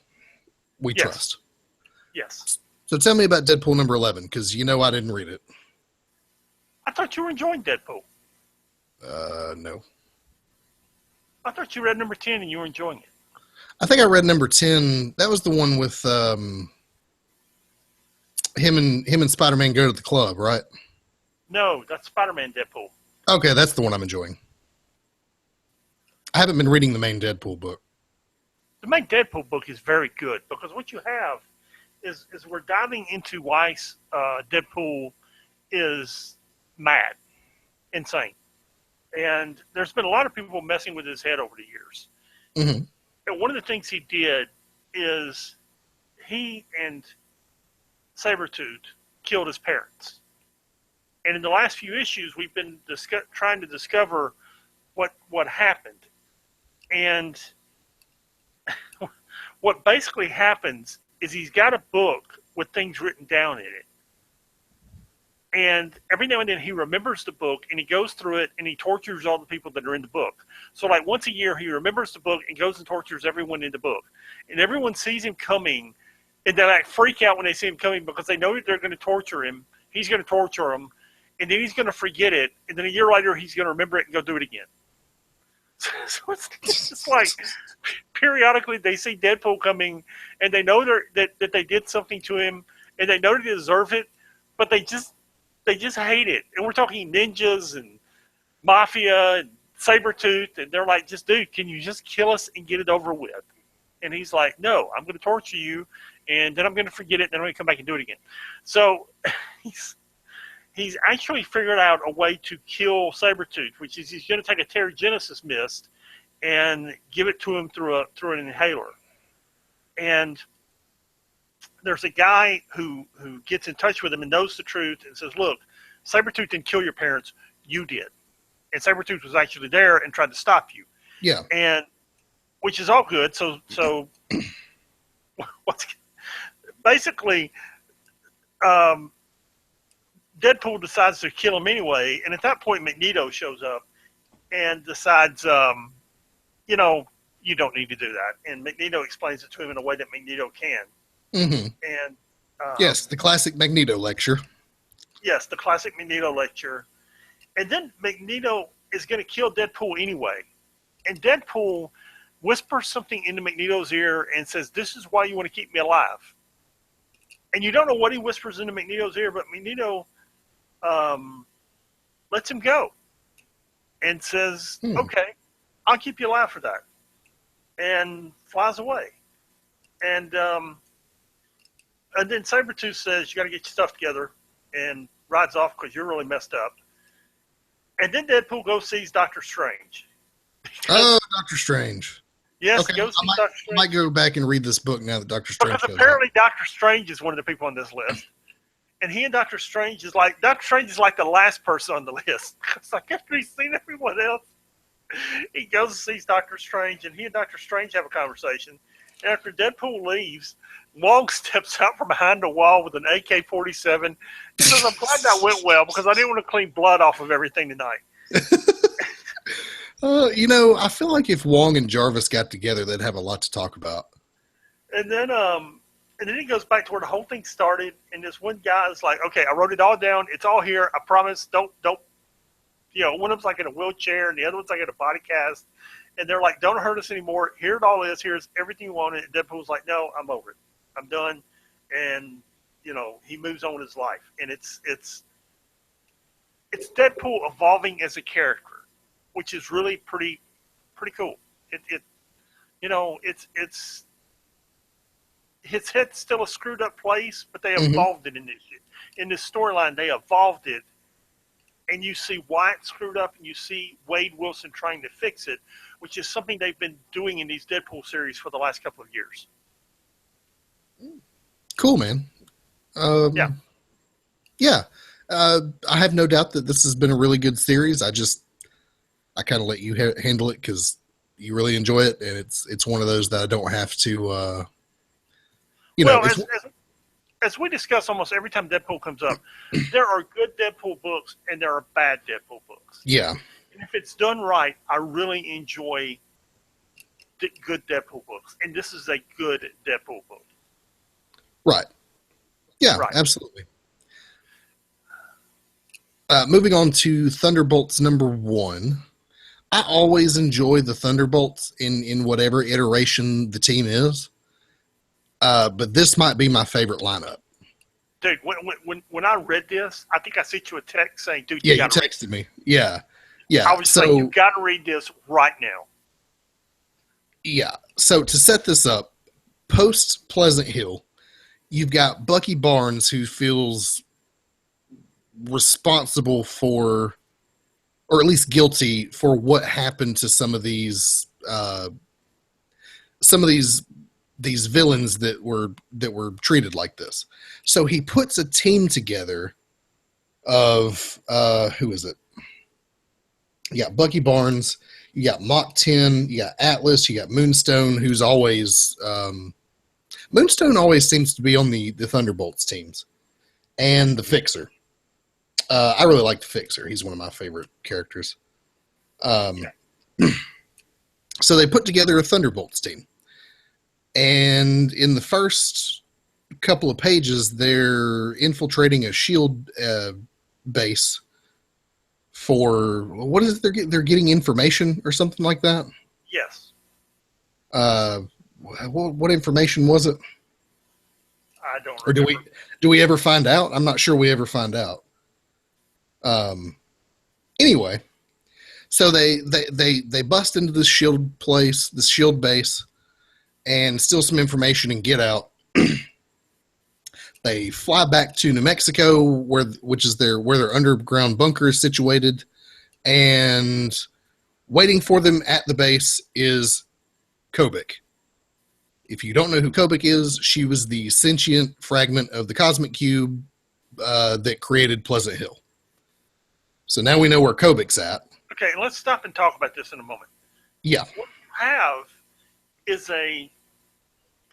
We trust. Yes. So tell me about Deadpool number 11, because I didn't read it. I thought you were enjoying Deadpool. No. I thought you read number 10 and you were enjoying it. I think I read number 10. That was the one with him and Spider-Man go to the club, right? No, that's Spider-Man Deadpool. Okay, that's the one I'm enjoying. I haven't been reading the main Deadpool book. The main Deadpool book is very good because what you have is we're diving into why Deadpool is mad, insane. And there's been a lot of people messing with his head over the years. Mm-hmm. And one of the things he did is he and Sabretooth killed his parents. And in the last few issues, we've been trying to discover what happened. And what basically happens is he's got a book with things written down in it. And every now and then he remembers the book and he goes through it and he tortures all the people that are in the book. So like once a year he remembers the book and goes and tortures everyone in the book. And everyone sees him coming and they like freak out when they see him coming because they know that they're going to torture him. He's going to torture them. And then he's going to forget it. And then a year later he's going to remember it and go do it again. So it's just like periodically they see Deadpool coming and they know that they did something to him and they know they deserve it, but they just hate it. And we're talking ninjas and mafia and Sabretooth, and they're like, just dude, can you just kill us and get it over with? And he's like, no, I'm going to torture you, and then I'm going to forget it, and then I'm going to come back and do it again. So he's actually figured out a way to kill Sabretooth, which is he's going to take a Terrigenesis mist and give it to him through an inhaler. And there's a guy who gets in touch with him and knows the truth and says, look, Sabretooth didn't kill your parents, you did. And Sabretooth was actually there and tried to stop you. Yeah. And which is all good. So what's basically Deadpool decides to kill him anyway, and at that point Magneto shows up and decides you don't need to do that. And Magneto explains it to him in a way that Magneto can. Mm-hmm. And yes, the classic Magneto lecture. Yes, the classic Magneto lecture. And then Magneto is going to kill Deadpool anyway. And Deadpool whispers something into Magneto's ear and says, this is why you want to keep me alive. And you don't know what he whispers into Magneto's ear, but Magneto lets him go and says, okay, I'll keep you alive for that. And flies away. And then Sabretooth says, you got to get your stuff together, and rides off because you're really messed up. And then Deadpool goes sees Doctor Strange. Oh, Doctor Strange. Yes, okay, Doctor Strange. I might go back and read this book now that Doctor Strange because apparently Doctor Strange is one of the people on this list. And he and Doctor Strange is like the last person on the list. It's like after he's seen everyone else, he goes and sees Doctor Strange, and he and Doctor Strange have a conversation. And after Deadpool leaves, Wong steps out from behind the wall with an AK-47. He says, I'm glad that went well because I didn't want to clean blood off of everything tonight. I feel like if Wong and Jarvis got together, they'd have a lot to talk about. And then he goes back to where the whole thing started, and this one guy is like, okay, I wrote it all down. It's all here. I promise. Don't. One of them's like in a wheelchair, and the other one's like in a body cast. And they're like, don't hurt us anymore. Here it all is. Here's everything you wanted. And Deadpool's like, no, I'm over it. I'm done. And, he moves on with his life. And it's Deadpool evolving as a character, which is really pretty cool. His head's still a screwed up place, but they evolved it in this storyline. They evolved it. And you see why it's screwed up, and you see Wade Wilson trying to fix it, which is something they've been doing in these Deadpool series for the last couple of years. Cool, man. Yeah. I have no doubt that this has been a really good series. I kind of let you handle it because you really enjoy it, and it's one of those that I don't have to. As we discuss almost every time Deadpool comes up, there are good Deadpool books and there are bad Deadpool books. Yeah. And if it's done right, I really enjoy good Deadpool books. And this is a good Deadpool book. Right. Yeah, right. Absolutely. Moving on to Thunderbolts #1. I always enjoy the Thunderbolts in whatever iteration the team is. But this might be my favorite lineup. Dude, when I read this, I think I sent you a text saying, "Dude, Yeah, you you got to read." texted me. Yeah, yeah. I was saying, "You got to read this right now." Yeah. So to set this up, post Pleasant Hill, you've got Bucky Barnes, who feels responsible for, or at least guilty for, what happened to some of these villains that were treated like this. So he puts a team together of who is it? You got Bucky Barnes, you got Mach 10, you got Atlas, you got Moonstone, who's always Moonstone always seems to be on the Thunderbolts teams, and the Fixer. I really like the Fixer. He's one of my favorite characters. So they put together a Thunderbolts team. And in the first couple of pages, they're infiltrating a shield base for, what is it? They're getting information or something like that. Yes. What information was it? I don't. Or do we ever find out? I'm not sure we ever find out. Anyway, so they bust into this shield place, this shield base, and steal some information and get out. They fly back to New Mexico, where their underground bunker is situated, and waiting for them at the base is Kobik. If you don't know who Kobik is, she was the sentient fragment of the Cosmic Cube that created Pleasant Hill. So now we know where Kobik's at. Okay, let's stop and talk about this in a moment. Yeah. What you have is a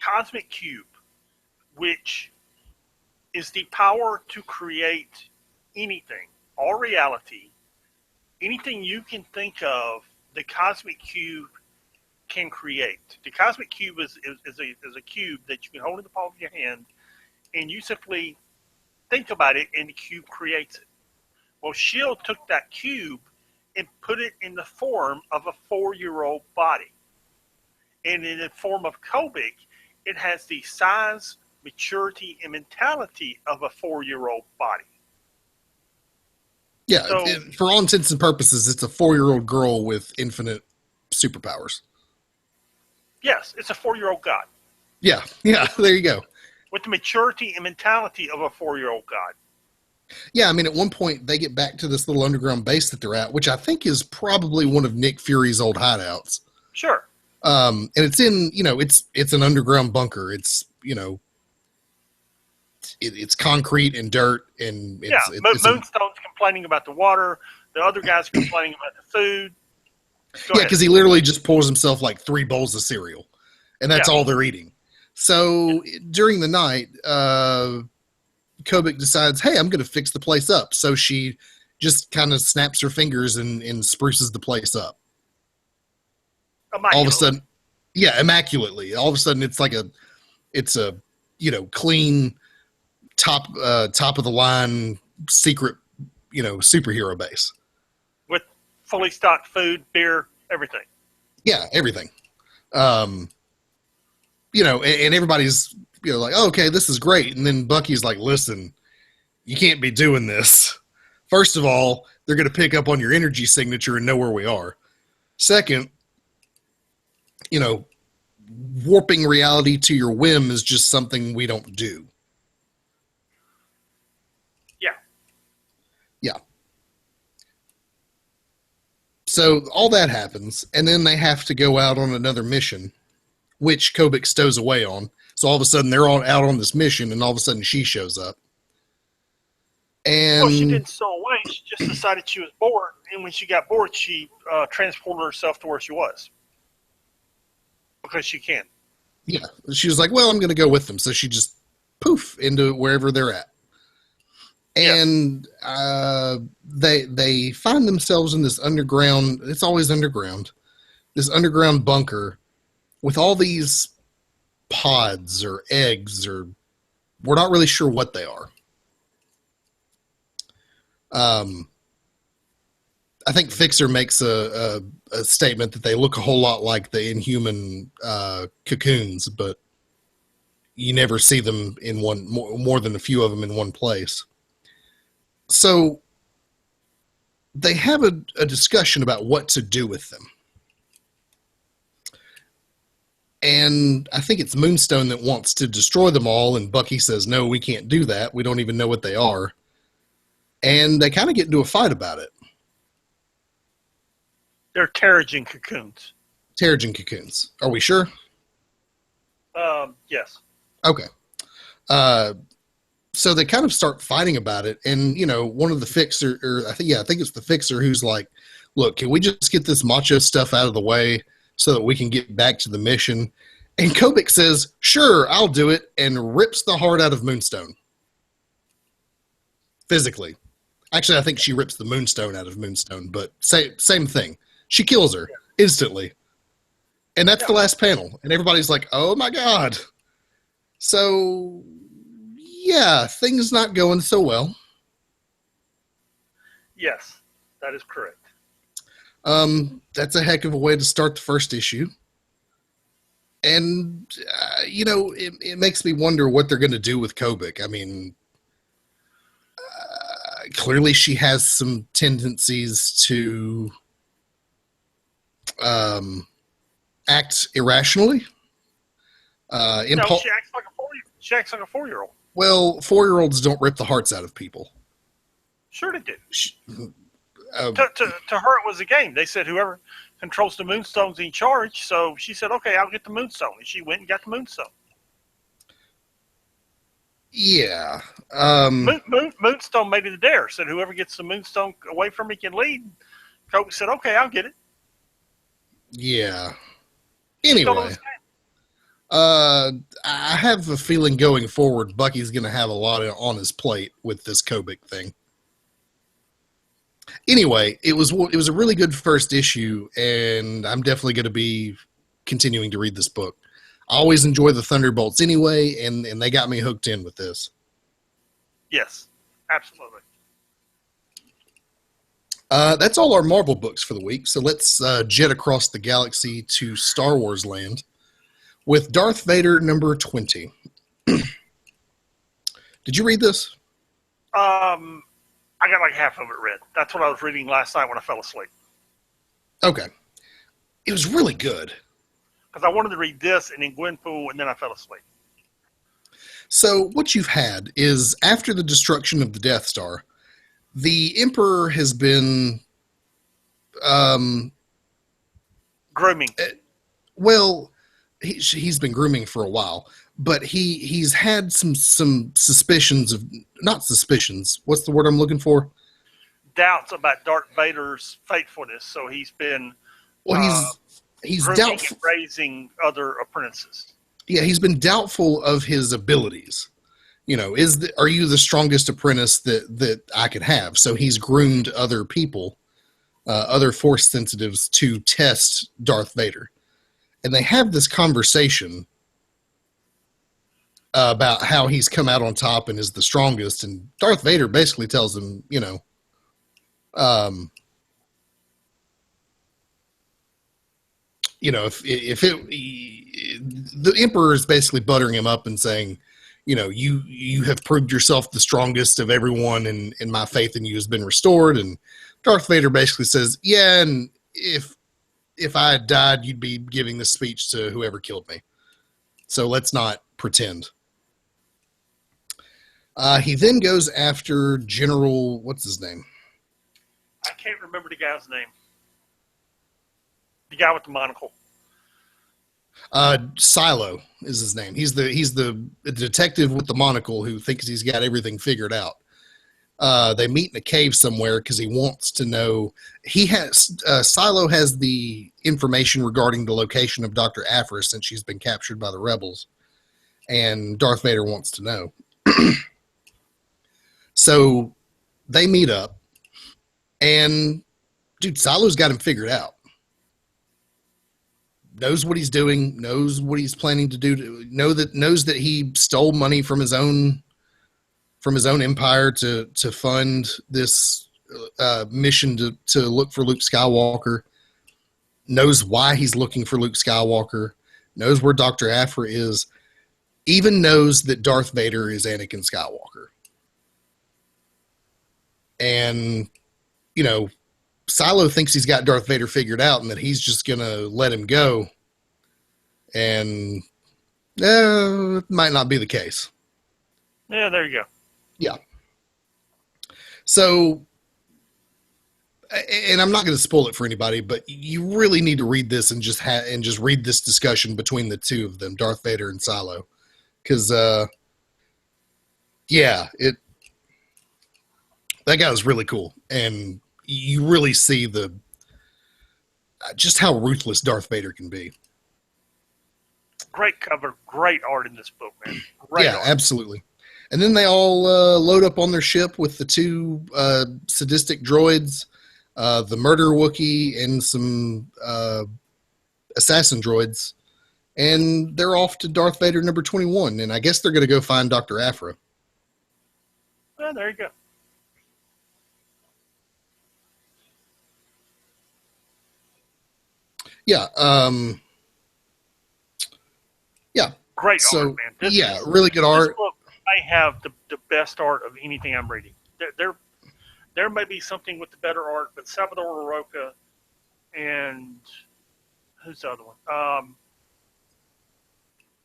cosmic cube, which is the power to create anything, all reality, anything you can think of, the cosmic cube can create. The cosmic cube is a cube that you can hold in the palm of your hand, and you simply think about it, and the cube creates it. Well, S.H.I.E.L.D. took that cube and put it in the form of a 4-year-old body. And in the form of Kobik, it has the size, maturity, and mentality of a 4-year-old body. Yeah, So, for all intents and purposes, it's a 4-year-old girl with infinite superpowers. yes, it's a 4-year-old god. Yeah, there you go. With the maturity and mentality of a 4-year-old god. Yeah, I mean, at one point, they get back to this little underground base that they're at, which I think is probably one of Nick Fury's old hideouts. Sure. And it's in, it's an underground bunker. It's, it's concrete and dirt, and Moonstone's complaining about the water. The other guys are complaining about the food. Yeah, because he literally just pours himself like 3 bowls of cereal, and that's all they're eating. So during the night, Kobik decides, hey, I'm going to fix the place up. So she just kind of snaps her fingers and spruces the place up. All of a sudden, immaculately. All of a sudden, it's a clean top of the line secret, superhero base with fully stocked food, beer, everything. Yeah, everything. And everybody's like, oh, okay, this is great. And then Bucky's like, listen, you can't be doing this. First of all, they're going to pick up on your energy signature and know where we are. Second, warping reality to your whim is just something we don't do. Yeah. Yeah. So all that happens, and then they have to go out on another mission, which Kobik stows away on. So all of a sudden they're all out on this mission, and all of a sudden she shows up. And she didn't stow away. She just decided she was bored, and when she got bored, she transported herself to where she was because she can. Yeah, she was like, "Well, I'm going to go with them," so she just poof into wherever they're at, and they find themselves in this underground. It's always underground. This underground bunker with all these pods or eggs, or we're not really sure what they are. I I think Fixer makes a statement that they look a whole lot like the Inhuman cocoons, but you never see them in one more than a few of them in one place. So they have a discussion about what to do with them. And I think it's Moonstone that wants to destroy them all, and Bucky says, no, we can't do that. We don't even know what they are. And they kind of get into a fight about it. They're Terrigen cocoons. Terrigen cocoons. Are we sure? Yes. Okay. So they kind of start fighting about it, and one of the Fixer, or I think it's the Fixer, who's like, "Look, can we just get this macho stuff out of the way so that we can get back to the mission?" And Kobik says, "Sure, I'll do it," and rips the heart out of Moonstone. Physically, actually, I think she rips the Moonstone out of Moonstone, but same thing. She kills her instantly, and that's the last panel. And everybody's like, "Oh my god!" So. Yeah, things not going so well. Yes, that is correct. That's a heck of a way to start the first issue. And, it makes me wonder what they're going to do with Kobik. I mean, clearly she has some tendencies to act irrationally. No, she acts like a 4-year-old. Well, 4-year-olds don't rip the hearts out of people. Sure they do. To her, it was a game. They said whoever controls the Moonstone's in charge. So she said, okay, I'll get the Moonstone. And she went and got the Moonstone. Yeah. Moonstone made it a dare. Said whoever gets the Moonstone away from me can lead. Coach said, okay, I'll get it. Yeah. Anyway. I have a feeling going forward, Bucky's going to have a lot on his plate with this Kobik thing. Anyway, it was a really good first issue, and I'm definitely going to be continuing to read this book. I always enjoy the Thunderbolts anyway, and they got me hooked in with this. Yes, absolutely. That's all our Marvel books for the week, so let's jet across the galaxy to Star Wars land. With Darth Vader number 20. Did you read this? I got like half of it read. That's what I was reading last night when I fell asleep. Okay. It was really good. Because I wanted to read this and then Gwenpool, and then I fell asleep. So what you've had is, after the destruction of the Death Star, the Emperor has been... grooming. He's been grooming for a while, but he's had some suspicions of, not suspicions, what's the word I'm looking for? Doubts about Darth Vader's faithfulness, so he's been he's doubtful, raising other apprentices. Yeah, he's been doubtful of his abilities. Are you the strongest apprentice that I could have? So he's groomed other people, other Force sensitives, to test Darth Vader. And they have this conversation about how he's come out on top and is the strongest. And Darth Vader basically tells him, if the Emperor is basically buttering him up and saying, you have proved yourself the strongest of everyone, and my faith in you has been restored. And Darth Vader basically says, yeah, and if I had died, you'd be giving this speech to whoever killed me. So let's not pretend. He then goes after General, what's his name? I can't remember the guy's name. The guy with the monocle. Silo is his name. He's the detective with the monocle who thinks he's got everything figured out. They meet in a cave somewhere because he wants to know. Silo has the information regarding the location of Dr. Aphra since she's been captured by the rebels, and Darth Vader wants to know. So they meet up, and dude, Silo's got him figured out. Knows what he's doing, knows what he's planning to do. Knows that he stole money from his own empire to fund this mission to look for Luke Skywalker, knows why he's looking for Luke Skywalker, knows where Dr. Aphra is, even knows that Darth Vader is Anakin Skywalker. And, you know, Silo thinks he's got Darth Vader figured out and that he's just going to let him go. And it might not be the case. Yeah, there you go. Yeah. So, and I'm not going to spoil it for anybody, but you really need to read this and just read this discussion between the two of them, Darth Vader and Silo, because that guy was really cool, and you really see just how ruthless Darth Vader can be. Great cover, great art in this book, man. Great art. Absolutely. And then they all load up on their ship with the two sadistic droids, the murder Wookiee, and some assassin droids. And they're off to Darth Vader number 21. And I guess they're going to go find Dr. Aphra. Well, there you go. Yeah. Great art, man. Really good art. This book, I have the best art of anything I'm reading. There may be something with the better art, but Salvador Larroca and who's the other one?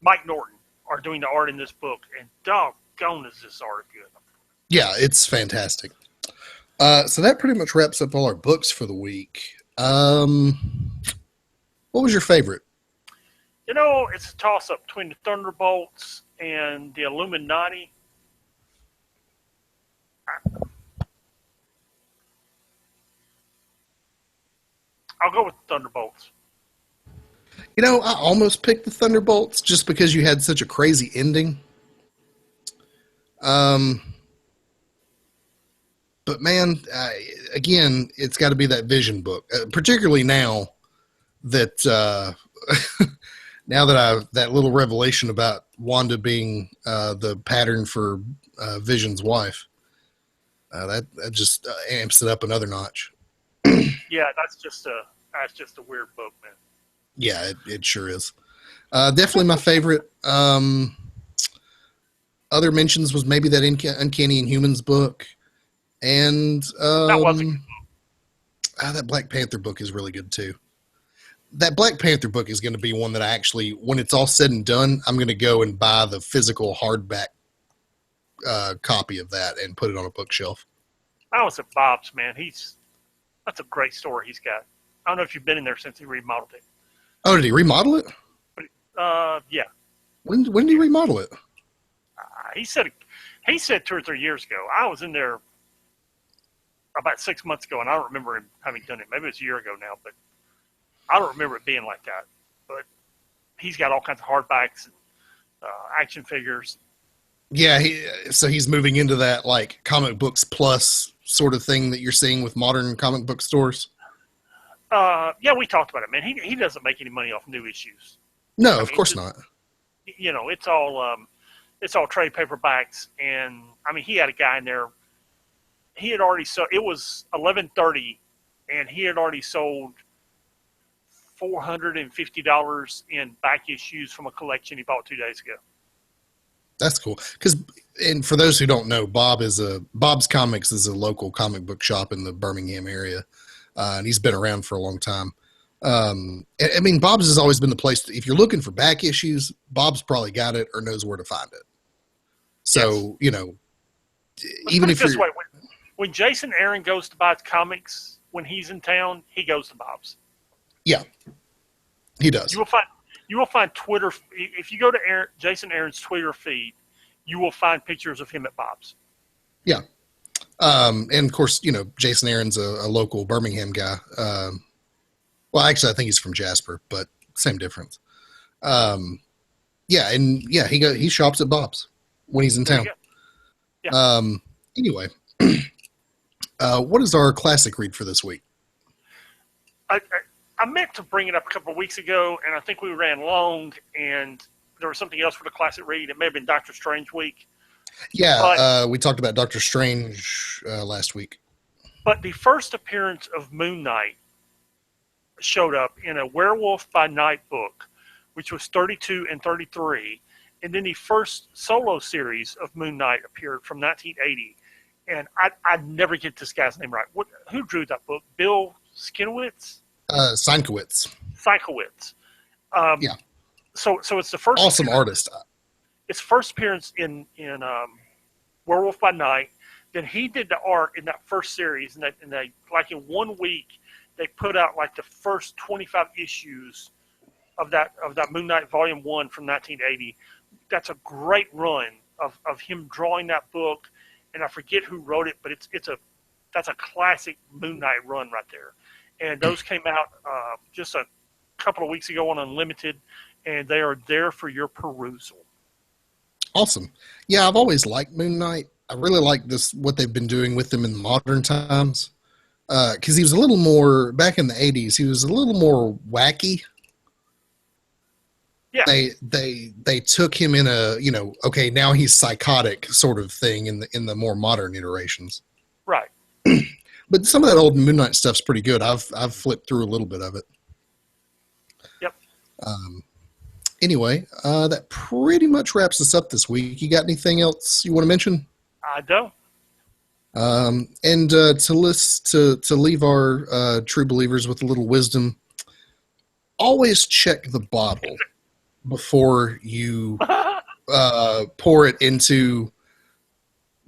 Mike Norton are doing the art in this book, and doggone is this art good. Yeah, it's fantastic. So that pretty much wraps up all our books for the week. What was your favorite? You know, it's a toss-up between the Thunderbolts and the Illuminati. I'll go with the Thunderbolts. You know, I almost picked the Thunderbolts just because you had such a crazy ending. But man, again, it's got to be that Vision book, particularly now that that little revelation about Wanda being the pattern for Vision's wife. That just amps it up another notch. Yeah, that's just a weird book, man. Yeah, it sure is. Definitely my favorite. Other mentions was maybe that Uncanny Inhumans book, and that was a good book. That Black Panther book is really good too. That Black Panther book is going to be one that I actually, when it's all said and done, I'm going to go and buy the physical hardback copy of that and put it on a bookshelf. I was at Bob's, man. That's a great store he's got. I don't know if you've been in there since he remodeled it. Oh, did he remodel it? Yeah. When did he remodel it? He said 2 or 3 years ago. I was in there about 6 months ago, and I don't remember him having done it. Maybe it was a year ago now, but I don't remember it being like that. But he's got all kinds of hardbacks and action figures. Yeah, so he's moving into that like comic books plus sort of thing that you're seeing with modern comic book stores. Yeah, we talked about it, man. He doesn't make any money off new issues. No, of course not. You know, it's all trade paperbacks, and I mean, he had a guy in there. He had already sold. It was 11:30, and he had already sold $450 in back issues from a collection he bought 2 days ago. That's cool. And for those who don't know, Bob's Comics is a local comic book shop in the Birmingham area, and he's been around for a long time. I mean, Bob's has always been the place. If you're looking for back issues, Bob's probably got it or knows where to find it. So, yes. You know, even if you're... When Jason Aaron goes to buy comics, when he's in town, he goes to Bob's. Yeah, he does. You will find Twitter. If you go to Jason Aaron's Twitter feed, you will find pictures of him at Bob's. Yeah. And of course, you know, Jason Aaron's a local Birmingham guy. Well, actually, I think he's from Jasper, but same difference. Yeah, and yeah, he shops at Bob's when he's in town. Yeah. Anyway, what is our classic read for this week? I meant to bring it up a couple of weeks ago, and I think we ran long, and there was something else for the classic read. It may have been Doctor Strange week. Yeah, we talked about Doctor Strange last week. But the first appearance of Moon Knight showed up in a Werewolf by Night book, which was 32 and 33. And then the first solo series of Moon Knight appeared from 1980. And I never get this guy's name right. Who drew that book? Bill Skinowitz? Sienkowitz. Sienkowitz. Yeah. So it's the first awesome artist. It's first appearance in Werewolf by Night. Then he did the art in that first series, and they like in 1 week they put out like the first 25 issues of that Moon Knight Volume 1 from 1980. That's a great run of him drawing that book, and I forget who wrote it, but that's a classic Moon Knight run right there. And those came out just a couple of weeks ago on Unlimited, and they are there for your perusal. Awesome. Yeah, I've always liked Moon Knight. I really like what they've been doing with him in modern times. Because he was a little more, back in the 80s, he was a little more wacky. Yeah. They took him in a, okay, now he's psychotic sort of thing in the more modern iterations. Right. But some of that old Moon Knight stuff's pretty good. I've flipped through a little bit of it. Yep. Anyway, that pretty much wraps us up this week. You got anything else you want to mention? I don't. And to leave our true believers with a little wisdom, always check the bottle before you pour it into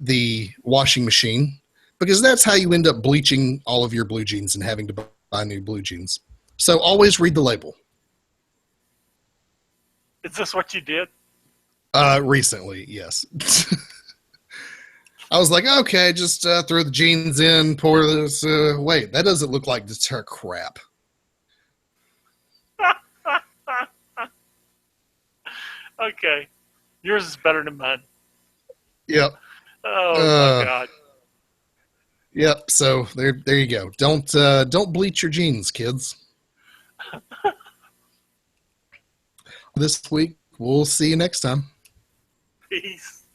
the washing machine, because that's how you end up bleaching all of your blue jeans and having to buy new blue jeans. So always read the label. Is this what you did? Recently, yes. I was like, okay, just throw the jeans in, pour this. Wait, that doesn't look like deter crap. Okay. Yours is better than mine. Yep. Oh, my God. Yep, so there you go. Don't bleach your jeans, kids. This week, we'll see you next time. Peace.